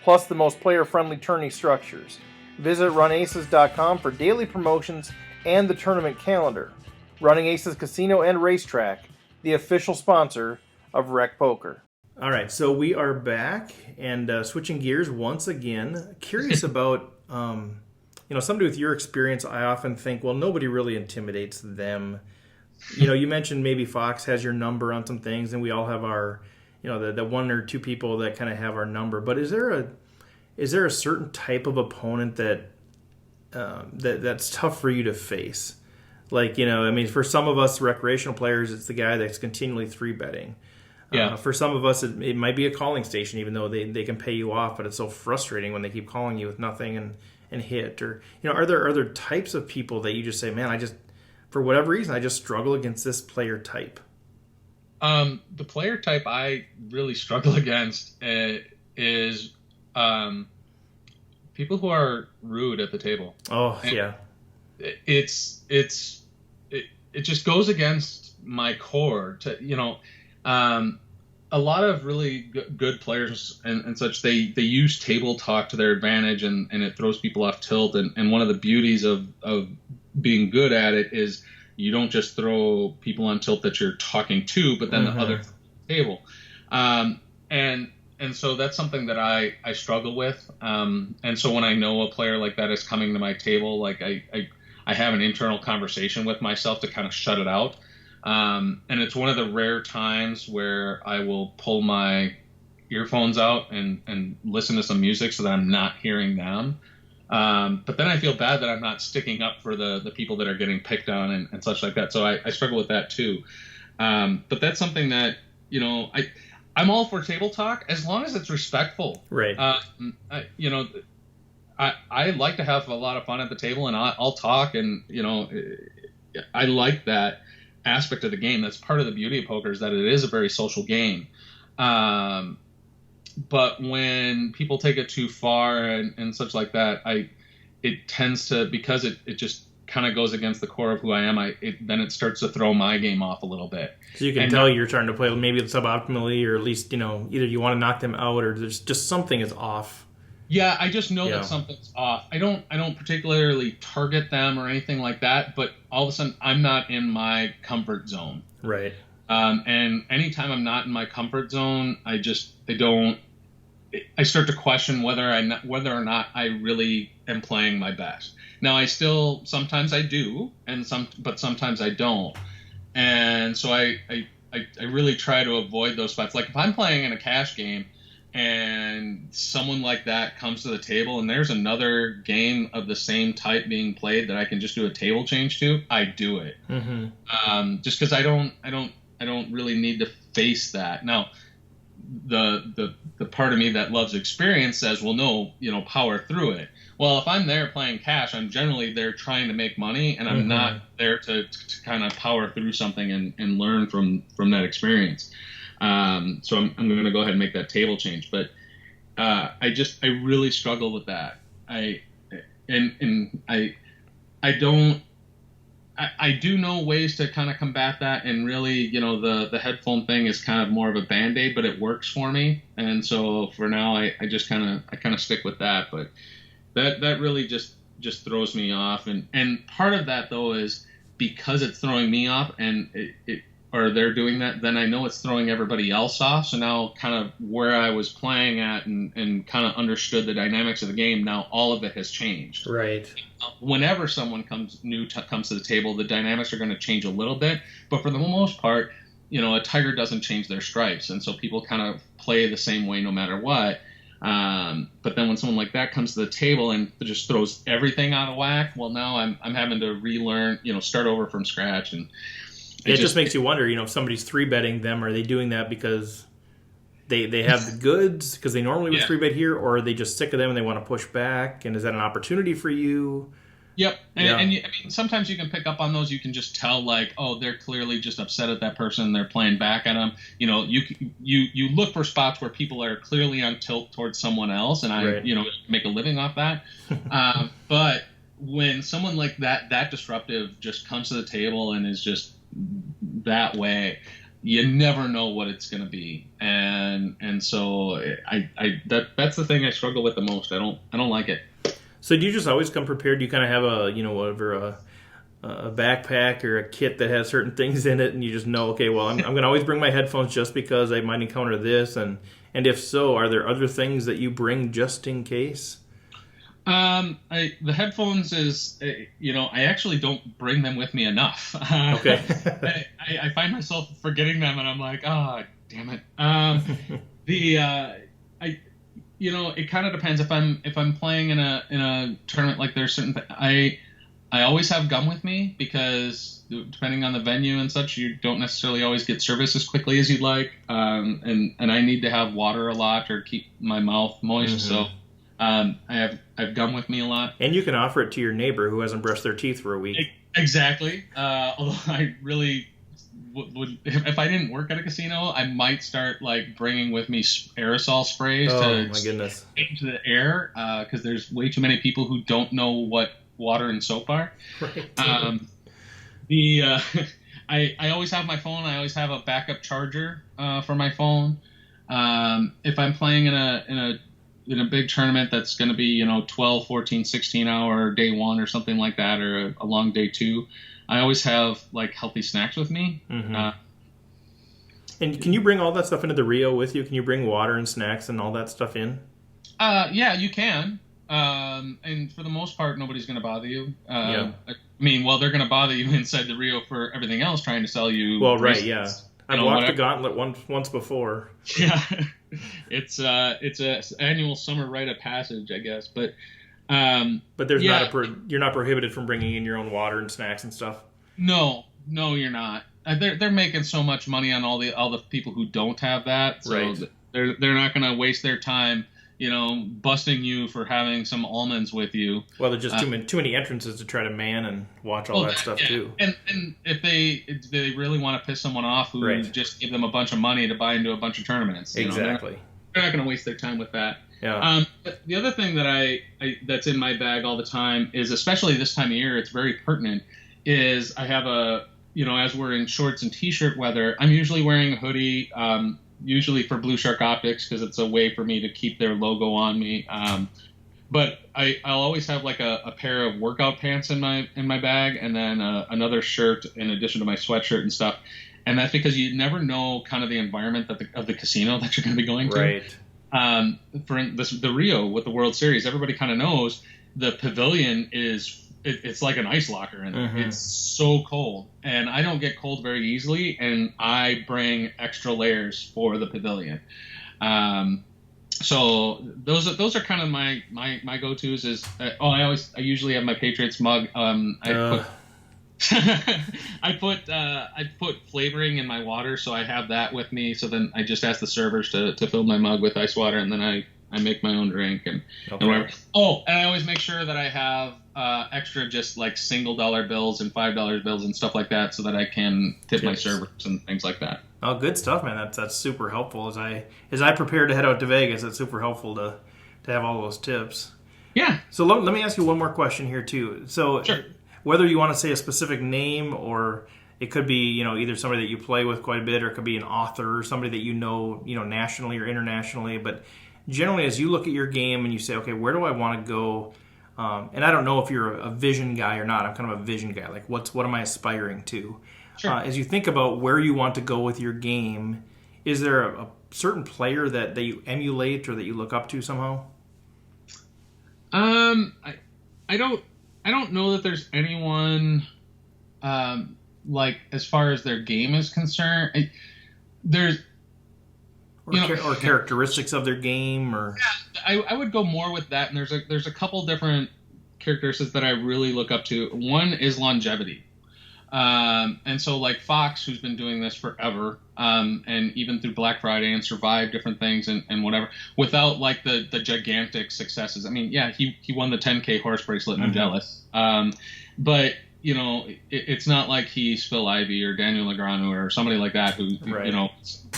plus the most player-friendly tourney structures. Visit runaces.com for daily promotions and the tournament calendar. Running Aces Casino and Racetrack, the official sponsor of Rec Poker. All right, so we are back and switching gears once again. Curious about, somebody with your experience, I often think, well, nobody really intimidates them. You mentioned maybe Fox has your number on some things, and we all have our, the one or two people that kind of have our number. But is there a certain type of opponent that's tough for you to face? Like, for some of us recreational players, it's the guy that's continually 3-betting. Yeah. For some of us, it might be a calling station, even though they can pay you off, but it's so frustrating when they keep calling you with nothing and hit. Or, are there other types of people that you just say, man, for whatever reason, I just struggle against this player type? The player type I really struggle against is people who are rude at the table. Oh, and yeah. It just goes against my core to, a lot of really good players and such, they use table talk to their advantage, and it throws people off tilt. And one of the beauties of being good at it is you don't just throw people on tilt that you're talking to, but then the other table. And so that's something that I struggle with. And so when I know a player like that is coming to my table, like I have an internal conversation with myself to kind of shut it out. And it's one of the rare times where I will pull my earphones out and listen to some music so that I'm not hearing them. But then I feel bad that I'm not sticking up for the people that are getting picked on and such like that. So I struggle with that too. But that's something that, I'm all for table talk as long as it's respectful. Right. I like to have a lot of fun at the table, and I'll talk, and, I like that aspect of the game. That's part of the beauty of poker, is that it is a very social game. But when people take it too far and such like that, it tends to, because it just kind of goes against the core of who I am, then it starts to throw my game off a little bit. So you can tell you're trying to play maybe suboptimally, or at least, either you want to knock them out, or there's just something is off. Yeah, I just know that something's off. I don't particularly target them or anything like that, but all of a sudden I'm not in my comfort zone. Right. And anytime I'm not in my comfort zone, I start to question whether or not I really am playing my best. Now, sometimes I do, but sometimes I don't. And so I really try to avoid those spots. Like if I'm playing in a cash game and someone like that comes to the table and there's another game of the same type being played that I can just do a table change to, I do it. Mm-hmm. Just because I don't really need to face that. Now, the part of me that loves experience says, well, no, power through it. Well, if I'm there playing cash, I'm generally there trying to make money, and I'm not there to kind of power through something and learn from that experience. So I'm going to go ahead and make that table change. But I really struggle with that. I do know ways to kind of combat that, and really, the headphone thing is kind of more of a Band-Aid, but it works for me. And so for now, I kind of stick with that. But that really just throws me off. And part of that, though, is because it's throwing me off, and or they're doing that, then I know it's throwing everybody else off. So now kind of where I was playing at and kind of understood the dynamics of the game, now all of it has changed. Right. Whenever someone comes to the table, the dynamics are going to change a little bit. But for the most part, a tiger doesn't change their stripes. And so people kind of play the same way no matter what. But then when someone like that comes to the table and just throws everything out of whack, well, now I'm having to relearn, start over from scratch. And it just makes you wonder, if somebody's 3-betting them, are they doing that because they have the goods, because they normally would 3-bet here, or are they just sick of them and they want to push back? And is that an opportunity for you? Yep. And sometimes you can pick up on those. You can just tell, like, oh, they're clearly just upset at that person. They're playing back at them. You look for spots where people are clearly on tilt towards someone else, and I make a living off that. But when someone like that disruptive just comes to the table and is just that way, you never know what it's going to be. And so that's the thing I struggle with the most. I don't like it. So do you just always come prepared? Do you kind of have a backpack or a kit that has certain things in it, and you just know, okay, well, I'm going to always bring my headphones just because I might encounter this, and if so, are there other things that you bring just in case? The headphones is, I actually don't bring them with me enough. Okay. I find myself forgetting them, and I'm like, oh, damn it. It kind of depends. If I'm playing in a tournament, like there's certain I always have gum with me, because depending on the venue and such, you don't necessarily always get service as quickly as you'd like. And I need to have water a lot or keep my mouth moist. Mm-hmm. So I have gum with me a lot. And you can offer it to your neighbor who hasn't brushed their teeth for a week. Exactly. Although I really would, if I didn't work at a casino, I might start like bringing with me aerosol sprays into the air, because there's way too many people who don't know what water and soap are. Right. I always have my phone. I always have a backup charger for my phone. If I'm playing in a big tournament that's going to be 12, 14, 16 hour day one or something like that, or a long day two, I always have like healthy snacks with me. Mm-hmm. And can you bring all that stuff into the Rio with you? Can you bring water and snacks and all that stuff in? Yeah, you can. And for the most part, nobody's going to bother you. Yeah. I mean, well, they're going to bother you inside the Rio for everything else, trying to sell you. Well, right, yeah. I've walked the gauntlet once before. Yeah, it's a annual summer rite of passage, I guess. But there's you're not prohibited from bringing in your own water and snacks and stuff. No, you're not. They're making so much money on all the people who don't have that. So right. They're not going to waste their time, busting you for having some almonds with you. Well, there's just too many entrances to try to man and watch all that stuff too. And if they really want to piss someone off, who just give them a bunch of money to buy into a bunch of tournaments. Exactly. They're not going to waste their time with that. Yeah. But the other thing that that's in my bag all the time is, especially this time of year, it's very pertinent, is I have as we're in shorts and t-shirt weather, I'm usually wearing a hoodie, usually for Blue Shark Optics, because it's a way for me to keep their logo on me. But I'll always have like a pair of workout pants in my bag, and then another shirt in addition to my sweatshirt and stuff. And that's because you never know kind of the environment of the casino that you're going to be going to. Right. For the Rio with the World Series, everybody kind of knows the pavilion it's like an ice locker in there. Mm-hmm. It's so cold, and I don't get cold very easily, and I bring extra layers for the pavilion. So those are kind of my go-tos. I usually have my Patriots mug. I put flavoring in my water, so I have that with me. So then I just ask the servers to fill my mug with ice water, and then I make my own drink and whatever. Oh, and I always make sure that I have extra just like $1 bills and $5 bills and stuff like that, so that I can tip my servers and things like that. Oh, good stuff, man. That's super helpful. As I prepare to head out to Vegas, it's super helpful to have all those tips. Yeah. So let me ask you one more question here too. So sure. Whether you want to say a specific name, or it could be either somebody that you play with quite a bit, or it could be an author or somebody that you know nationally or internationally. But generally, as you look at your game and you say, okay, where do I want to go? And I don't know if you're a vision guy or not. I'm kind of a vision guy. Like, what am I aspiring to? Sure. As you think about where you want to go with your game, is there a certain player that you emulate or that you look up to somehow? I don't know that there's anyone like as far as their game is concerned. There's or characteristics of their game, or I would go more with that. And there's a couple different characteristics that I really look up to. One is longevity. And so like Fox, who's been doing this forever, and even through Black Friday and survived different things and whatever, without like the gigantic successes. I mean, yeah, he won the 10K horse bracelet, and I'm jealous. But it's not like he's Phil Ivey or Daniel Negreanu or somebody like that who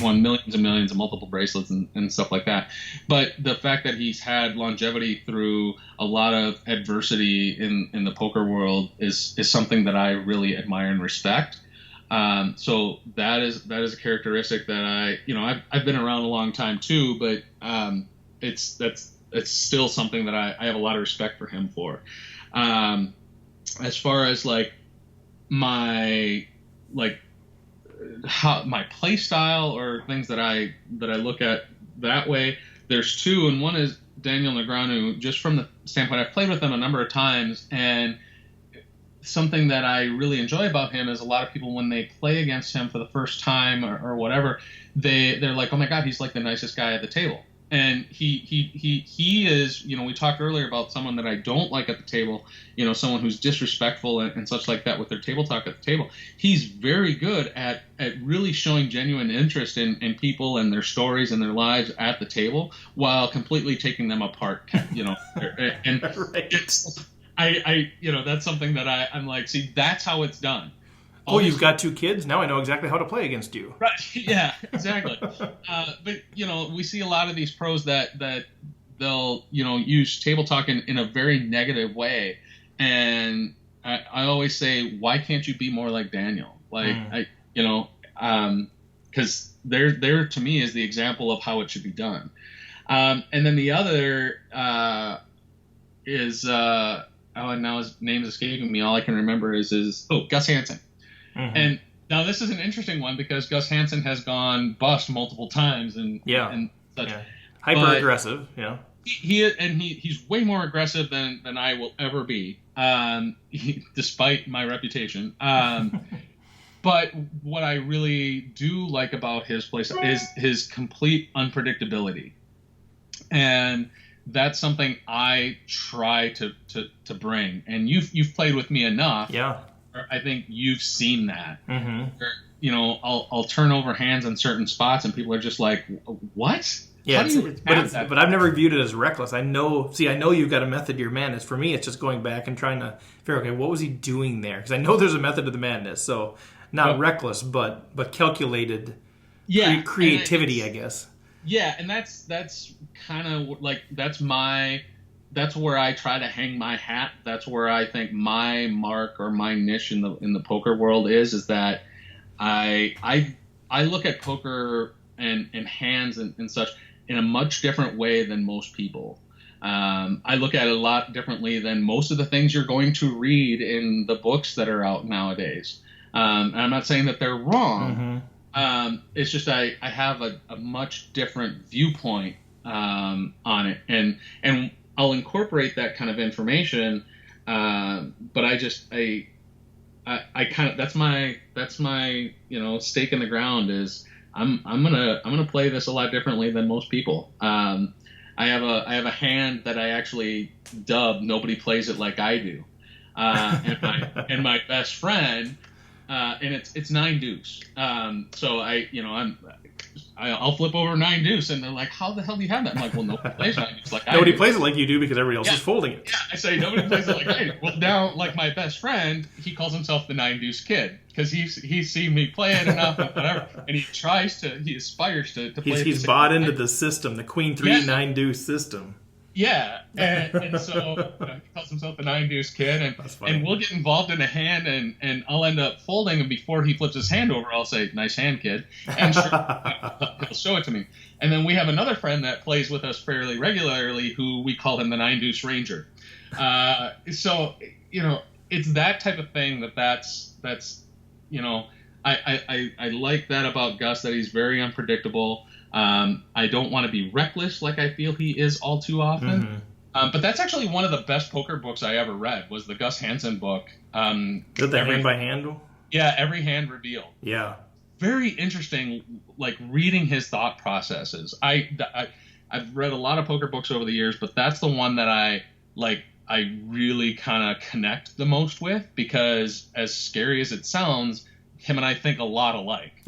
won millions and millions of multiple bracelets and stuff like that. But the fact that he's had longevity through a lot of adversity in the poker world is something that I really admire and respect. So that is a characteristic that I've been around a long time too, but it's still something that I have a lot of respect for him for. As far as like my play style or things that I look at that way, there's two, and one is Daniel Negreanu, just from the standpoint I've played with him a number of times, and something that I really enjoy about him is a lot of people, when they play against him for the first time or whatever, they're like, oh my God, he's like the nicest guy at the table. And he is, we talked earlier about someone that I don't like at the table, someone who's disrespectful and such like that with their table talk at the table. He's very good at really showing genuine interest in people and their stories and their lives at the table while completely taking them apart, and right. It's, that's something that I'm like, see, that's how it's done. Oh, you've got two kids? Now I know exactly how to play against you. Right. Yeah, exactly. But, we see a lot of these pros that they'll, use table talk in a very negative way. And I always say, why can't you be more like Daniel? Like, because there to me is the example of how it should be done. And then the other is, and now his name's escaping me. All I can remember is Gus Hansen. Mm-hmm. And now this is an interesting one because Gus Hansen has gone bust multiple times and such. Yeah. Hyper aggressive. Yeah. He's way more aggressive than I will ever be, despite my reputation. But what I really do like about his play is his complete unpredictability, and that's something I try to bring. And you've played with me enough. Yeah. I think you've seen that. Mm-hmm. Where, I'll turn over hands in certain spots, and people are just like, "What?" Yeah, but I've never viewed it as reckless. I know you've got a method to your madness. For me, it's just going back and trying to figure, okay, what was he doing there? Because I know there's a method to the madness. So not reckless, but calculated. Yeah, creativity, I guess. Yeah, and that's kind of like that's where I try to hang my hat. That's where I think my mark or my niche in the poker world is that I look at poker and hands and such in a much different way than most people. I look at it a lot differently than most of the things you're going to read in the books that are out nowadays. And I'm not saying that they're wrong. Mm-hmm. It's just I have a much different viewpoint on it, and I'll incorporate that kind of information, but I kind of that's my stake in the ground is I'm gonna play this a lot differently than most people. I have a hand that I actually dub "Nobody Plays It Like I Do," and my best friend, and it's 9 deuce. So I'll flip over 9 deuce, and they're like, "How the hell do you have that?" I'm like, "Well, nobody plays 9 deuce like I do." Nobody plays it like you do because everybody else is folding it. Yeah, I say nobody plays it like I do. Well, now, like my best friend, he calls himself the 9 deuce kid because he's seen me play it enough and whatever, and he aspires to play. He's bought into the system, the Queen 3 9 deuce system. Yeah, and so he calls himself the 9 deuce kid, and we'll get involved in a hand, and I'll end up folding, and before he flips his hand over, I'll say, "Nice hand, kid," and he'll show it to me. And then we have another friend that plays with us fairly regularly, who we call him the 9 deuce ranger. So it's that type of thing that's I like that about Gus, that he's very unpredictable. I don't want to be reckless like I feel he is all too often. Mm-hmm. But that's actually one of the best poker books I ever read, was the Gus Hansen book. Is that the hand by hand? Yeah, Every Hand Revealed. Yeah. Very interesting, like reading his thought processes. I've read a lot of poker books over the years, but that's the one that I really kind of connect the most with, because as scary as it sounds, him and I think a lot alike.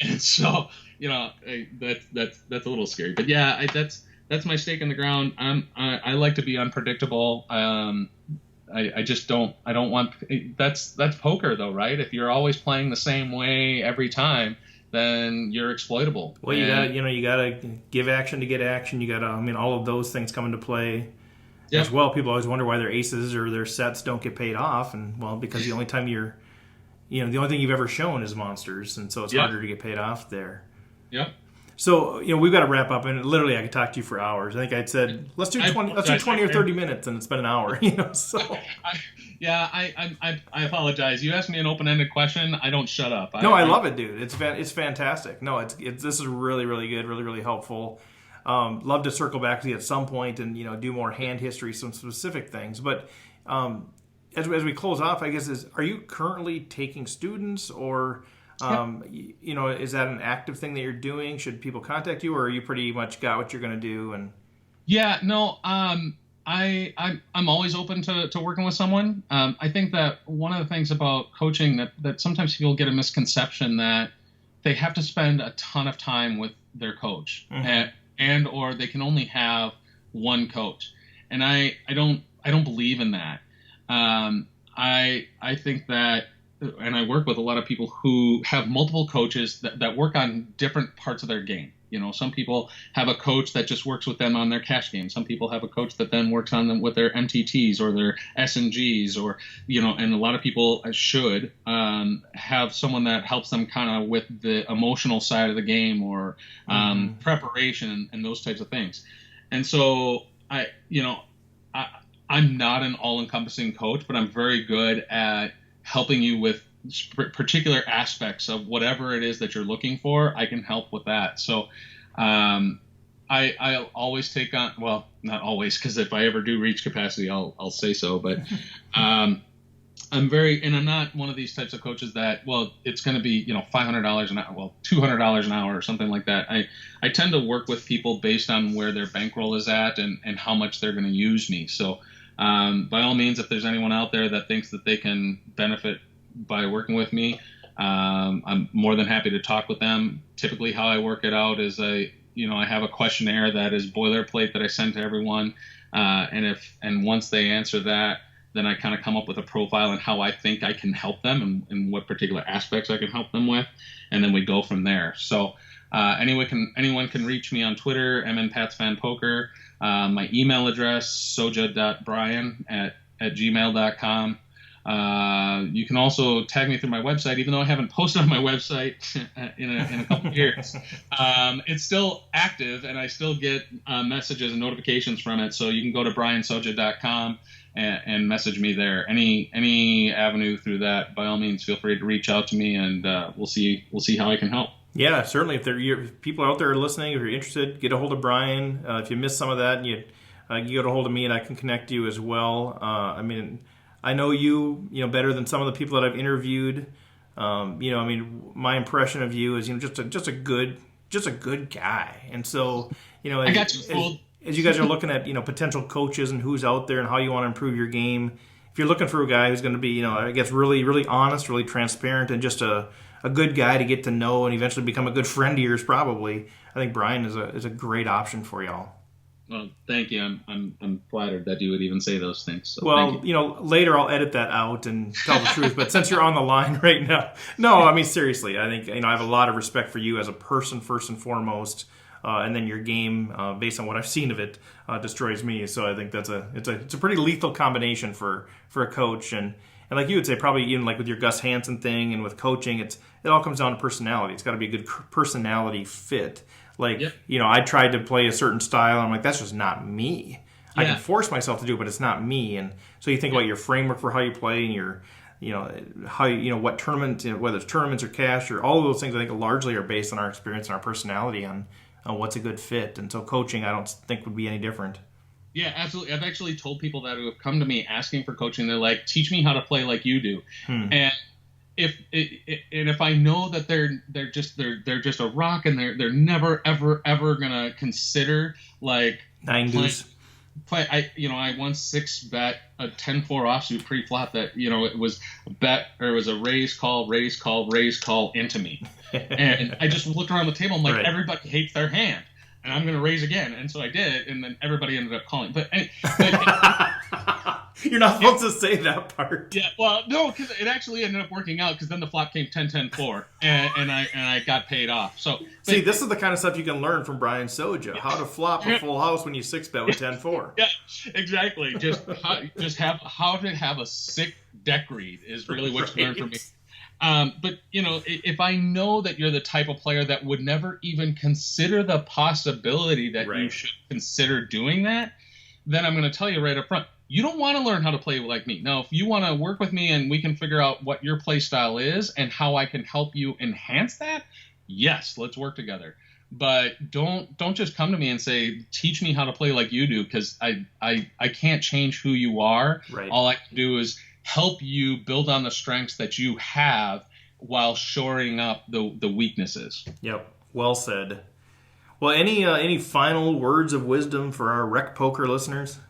And so, that's a little scary. But yeah, that's my stake in the ground. I like to be unpredictable. I just don't want. That's poker though, right? If you're always playing the same way every time, then you're exploitable. Well, you gotta give action to get action. You gotta, all of those things come into play as well. People always wonder why their aces or their sets don't get paid off, and well, because the only time the only thing you've ever shown is monsters, and so it's harder to get paid off there. Yep. So, we've got to wrap up, and literally I could talk to you for hours. I think I'd said, let's do 20 or 30 minutes, and it's been an hour, so. I apologize. You asked me an open-ended question. I don't shut up. I love it, dude. It's fantastic. No, this is really, really good, really, really helpful. Love to circle back with you at some point and, do more hand history, some specific things. But as we close off, I guess, are you currently taking students, or... is that an active thing that you're doing? Should people contact you, or are you pretty much got what you're going to do? And I'm always open to working with someone. I think that one of the things about coaching that sometimes people get a misconception that they have to spend a ton of time with their coach, and or they can only have one coach. And I don't believe in that. I think that. And I work with a lot of people who have multiple coaches that work on different parts of their game. Some people have a coach that just works with them on their cash game. Some people have a coach that then works on them with their MTTs or their S&Gs, or, and a lot of people should have someone that helps them kind of with the emotional side of the game, or preparation and those types of things. And so I'm not an all-encompassing coach, but I'm very good at helping you with particular aspects of whatever it is that you're looking for. I can help with that. So I'll always take on, well, not always, because if I ever do reach capacity, I'll say so. But I'm not one of these types of coaches that, well, it's going to be, $500 an hour, well, $200 an hour or something like that. I tend to work with people based on where their bankroll is at and how much they're going to use me. So by all means, if there's anyone out there that thinks that they can benefit by working with me, I'm more than happy to talk with them. Typically how I work it out is I have a questionnaire that is boilerplate that I send to everyone. And once they answer that, then I kind of come up with a profile and how I think I can help them and what particular aspects I can help them with. And then we go from there. So anyone can reach me on Twitter, mnpatsfanpoker. My email address, soja.brian@gmail.com. You can also tag me through my website, even though I haven't posted on my website in a couple of years. It's still active, and I still get messages and notifications from it. So you can go to briansoja.com and message me there. Any avenue through that, by all means, feel free to reach out to me, and we'll see how I can help. Yeah, certainly. If people out there listening, if you're interested, get a hold of Brian. If you missed some of that, you get a hold of me, and I can connect you as well. I know you better than some of the people that I've interviewed. My impression of you is just a good guy. And so I got you fooled. As you guys are looking at potential coaches and who's out there and how you want to improve your game, if you're looking for a guy who's going to be I guess really, really honest, really transparent, and just a good guy to get to know and eventually become a good friend of yours, probably, I think Brian is a great option for y'all. Well, thank you. I'm flattered that you would even say those things. So well, later I'll edit that out and tell the truth. But since you're on the line right now, no, seriously, I think I have a lot of respect for you as a person first and foremost, and then your game, based on what I've seen of it, destroys me. So I think it's a pretty lethal combination for a coach. And like you would say, probably even like with your Gus Hansen thing and with coaching, it all comes down to personality. It's got to be a good personality fit. I tried to play a certain style, and I'm like, that's just not me. Yeah. I can force myself to do it, but it's not me. And so you think about your framework for how you play and how what tournament, whether it's tournaments or cash or all of those things, I think largely are based on our experience and our personality on what's a good fit. And so coaching, I don't think would be any different. Yeah, absolutely. I've actually told people that who have come to me asking for coaching, they're like, teach me how to play like you do. And if I know that they're just a rock and they're never ever gonna consider like nine deuce. I once 6-bet a 10-4 offsuit pre-flop that it was a bet, or it was a raise call into me, and I just looked around the table. I'm like, right. Everybody hates their hand, and I'm going to raise again, and so I did, and then everybody ended up calling. But you're not supposed to say that part. Yeah, well, no, because it actually ended up working out, because then the flop came 10-10-4, and I got paid off. So see, this is the kind of stuff you can learn from Brian Soja. How to flop a full house when you 6-bet with 10-4. Yeah, exactly. How to have a sick deck read is really what you learn from me. But if I know that you're the type of player that would never even consider the possibility that you should consider doing that, then I'm going to tell you right up front, you don't want to learn how to play like me. Now, if you want to work with me and we can figure out what your play style is and how I can help you enhance that, yes, let's work together. But don't just come to me and say, teach me how to play like you do, because I can't change who you are. Right. All I can do is help you build on the strengths that you have while shoring up the weaknesses. Yep. Well said. Well, any final words of wisdom for our Rec Poker listeners?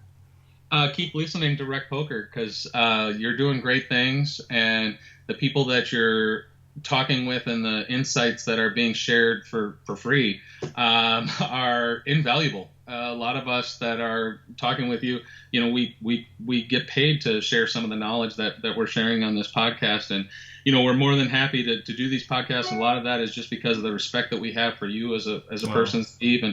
Keep listening to Rec Poker, because you're doing great things, and the people that you're talking with and the insights that are being shared for free are invaluable. A lot of us that are talking with you, we get paid to share some of the knowledge that we're sharing on this podcast, and we're more than happy to do these podcasts. And a lot of that is just because of the respect that we have for you as a person, Steve,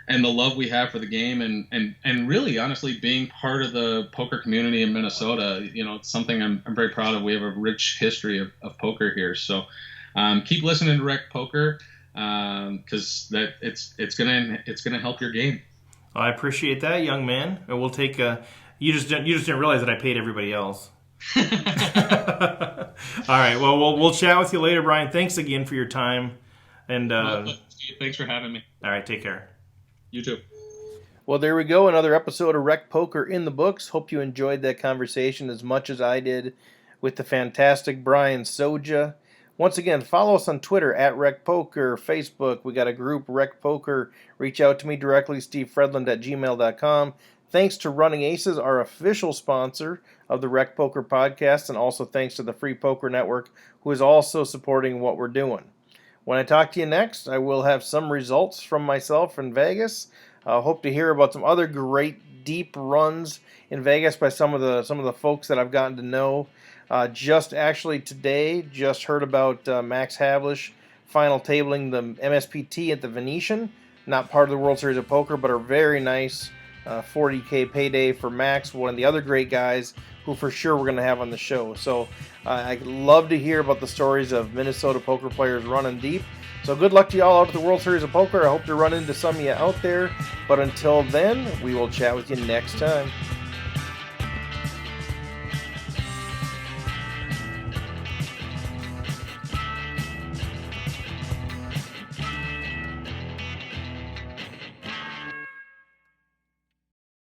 and the love we have for the game, and really, honestly, being part of the poker community in Minnesota. It's something I'm very proud of. We have a rich history of poker here. So keep listening to Rec Poker, because it's gonna help your game. I appreciate that, young man. And we'll take. You just didn't realize that I paid everybody else. All right. Well, we'll chat with you later, Brian. Thanks again for your time. And thanks for having me. All right. Take care. You too. Well, there we go. Another episode of Rec Poker in the books. Hope you enjoyed that conversation as much as I did with the fantastic Brian Soja. Once again, follow us on Twitter at Rec Poker, Facebook. We got a group, Rec Poker. Reach out to me directly, stevefredlund@gmail.com. Thanks to Running Aces, our official sponsor of the Rec Poker podcast, and also thanks to the Free Poker Network, who is also supporting what we're doing. When I talk to you next, I will have some results from myself in Vegas. I hope to hear about some other great deep runs in Vegas by some of the folks that I've gotten to know. Just heard about Max Havlish final tabling the MSPT at the Venetian. Not part of the World Series of Poker, but a very nice $40K payday for Max, one of the other great guys who for sure we're going to have on the show. So I'd love to hear about the stories of Minnesota poker players running deep. So good luck to you all out at the World Series of Poker. I hope to run into some of you out there. But until then, we will chat with you next time.